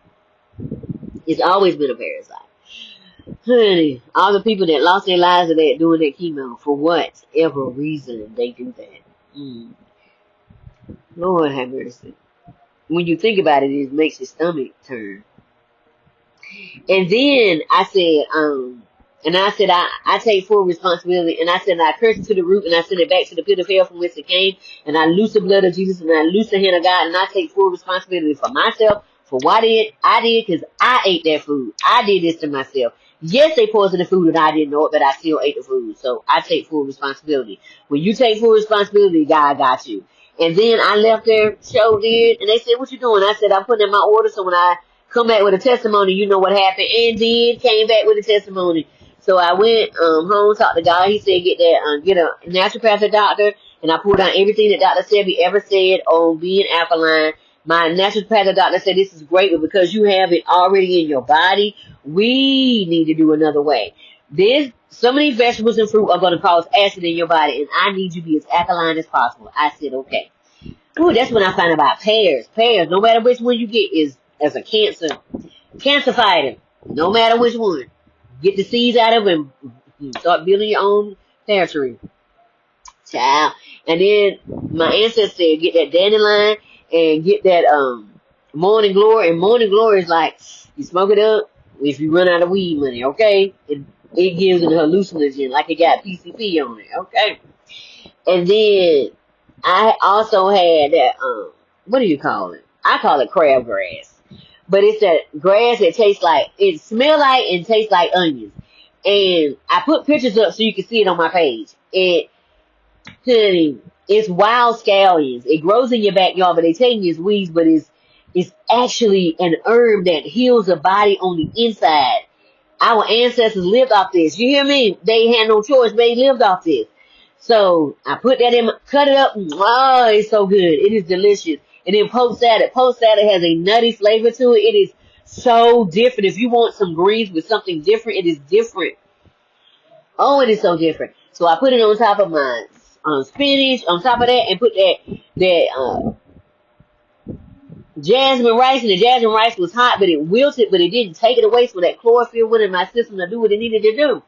It's always been a parasite. Honey, all the people that lost their lives of that doing that chemo, for whatever reason they do that. Lord have mercy. When you think about it, it makes your stomach turn. And then I said, I take full responsibility, and I said, I curse it to the root, and I send it back to the pit of hell from which it came, and I loose the blood of Jesus, and I loose the hand of God, and I take full responsibility for myself, for what I did, because I ate that food. I did this to myself. Yes, they poisoned the food, and I didn't know it, but I still ate the food, so I take full responsibility. When you take full responsibility, God got you. And then I left there, show did, and they said, what you doing? I said, I'm putting in my order, so when I come back with a testimony, you know what happened, and then came back with a testimony. So I went home, talked to God. He said, get a naturopathic doctor, and I pulled down everything that Dr. Sebi ever said on being alkaline. My naturopathic doctor said, this is great, but because you have it already in your body, we need to do another way. Some of these vegetables and fruit are going to cause acid in your body, and I need you to be as alkaline as possible. I said, okay. Ooh, that's when I found out about pears. Pears, no matter which one you get, is as a cancer fighter. No matter which one. Get the seeds out of them and start building your own territory. Child. And then my ancestor said, get that dandelion and get that morning glory. And morning glory is like, you smoke it up if you run out of weed money, okay? It gives it a hallucinogen, like it got PCP on it, okay? And then I also had that, what do you call it? I call it crabgrass. But it's that grass that tastes like, it smells like and tastes like onions. And I put pictures up so you can see it on my page. It's wild scallions. It grows in your backyard, but they tell you it's weeds, but it's actually an herb that heals the body on the inside. Our ancestors lived off this. You hear me? They had no choice. They lived off this. So I put that in, cut it up. Oh, it's so good. It is delicious. And then post salad. Post salad has a nutty flavor to it. It is so different. If you want some greens with something different, it is different. Oh, it is so different. So I put it on top of my spinach, on top of that, and put that jasmine rice. And the jasmine rice was hot, but it wilted, but it didn't take it away. So that chlorophyll went in my system to do what it needed to do.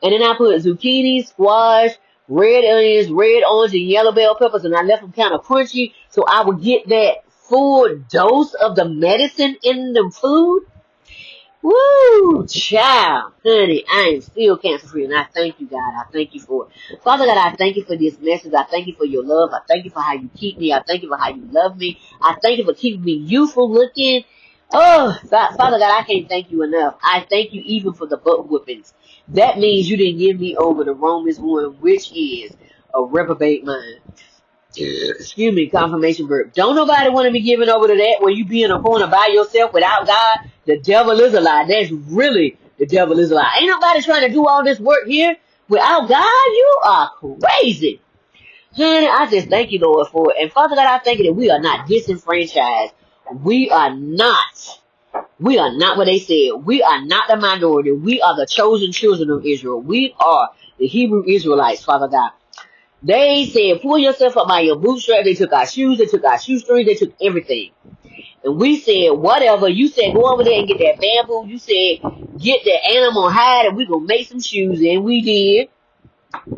And then I put zucchini, squash, red onions, red orange, and yellow bell peppers, and I left them kind of crunchy so I would get that full dose of the medicine in the food. Woo, child, honey, I am still cancer free, and I thank you, God. I thank you for it. Father God, I thank you for this message. I thank you for your love. I thank you for how you keep me. I thank you for how you love me. I thank you for keeping me youthful looking. Oh, Father God, I can't thank you enough. I thank you even for the butt whoopings. That means you didn't give me over to Romans 1, which is a reprobate mind. Excuse me, confirmation verb. Don't nobody want to be given over to that when you be in a corner by yourself without God. The devil is a lie. That's really the devil is a lie. Ain't nobody trying to do all this work here without God. You are crazy. Honey, I just thank you, Lord, for it. And Father God, I thank you that we are not disenfranchised. We are not what they said. We are not the minority. We are the chosen children of Israel. We are the Hebrew Israelites, Father God. They said, pull yourself up by your bootstrap. They took our shoes. They took our shoestrings. They took everything. And we said, whatever. You said, go over there and get that bamboo. You said, get the animal hide and we gonna make some shoes. And we did.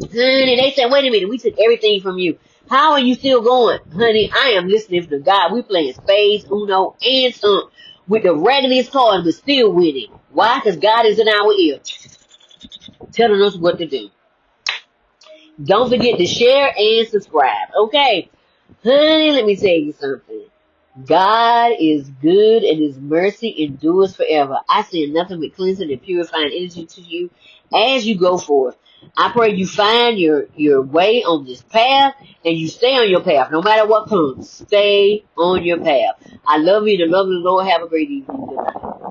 Honey, they said, wait a minute, we took everything from you. How are you still going? Honey, I am listening to God. We playing spades, Uno, and some with the raggediest cards, but still winning. Why? Because God is in our ear, telling us what to do. Don't forget to share and subscribe. Okay. Honey, let me tell you something. God is good and his mercy endures forever. I send nothing but cleansing and purifying energy to you as you go forth. I pray you find your way on this path and you stay on your path. No matter what comes, stay on your path. I love you. The love of the Lord. Have a great evening. Good night.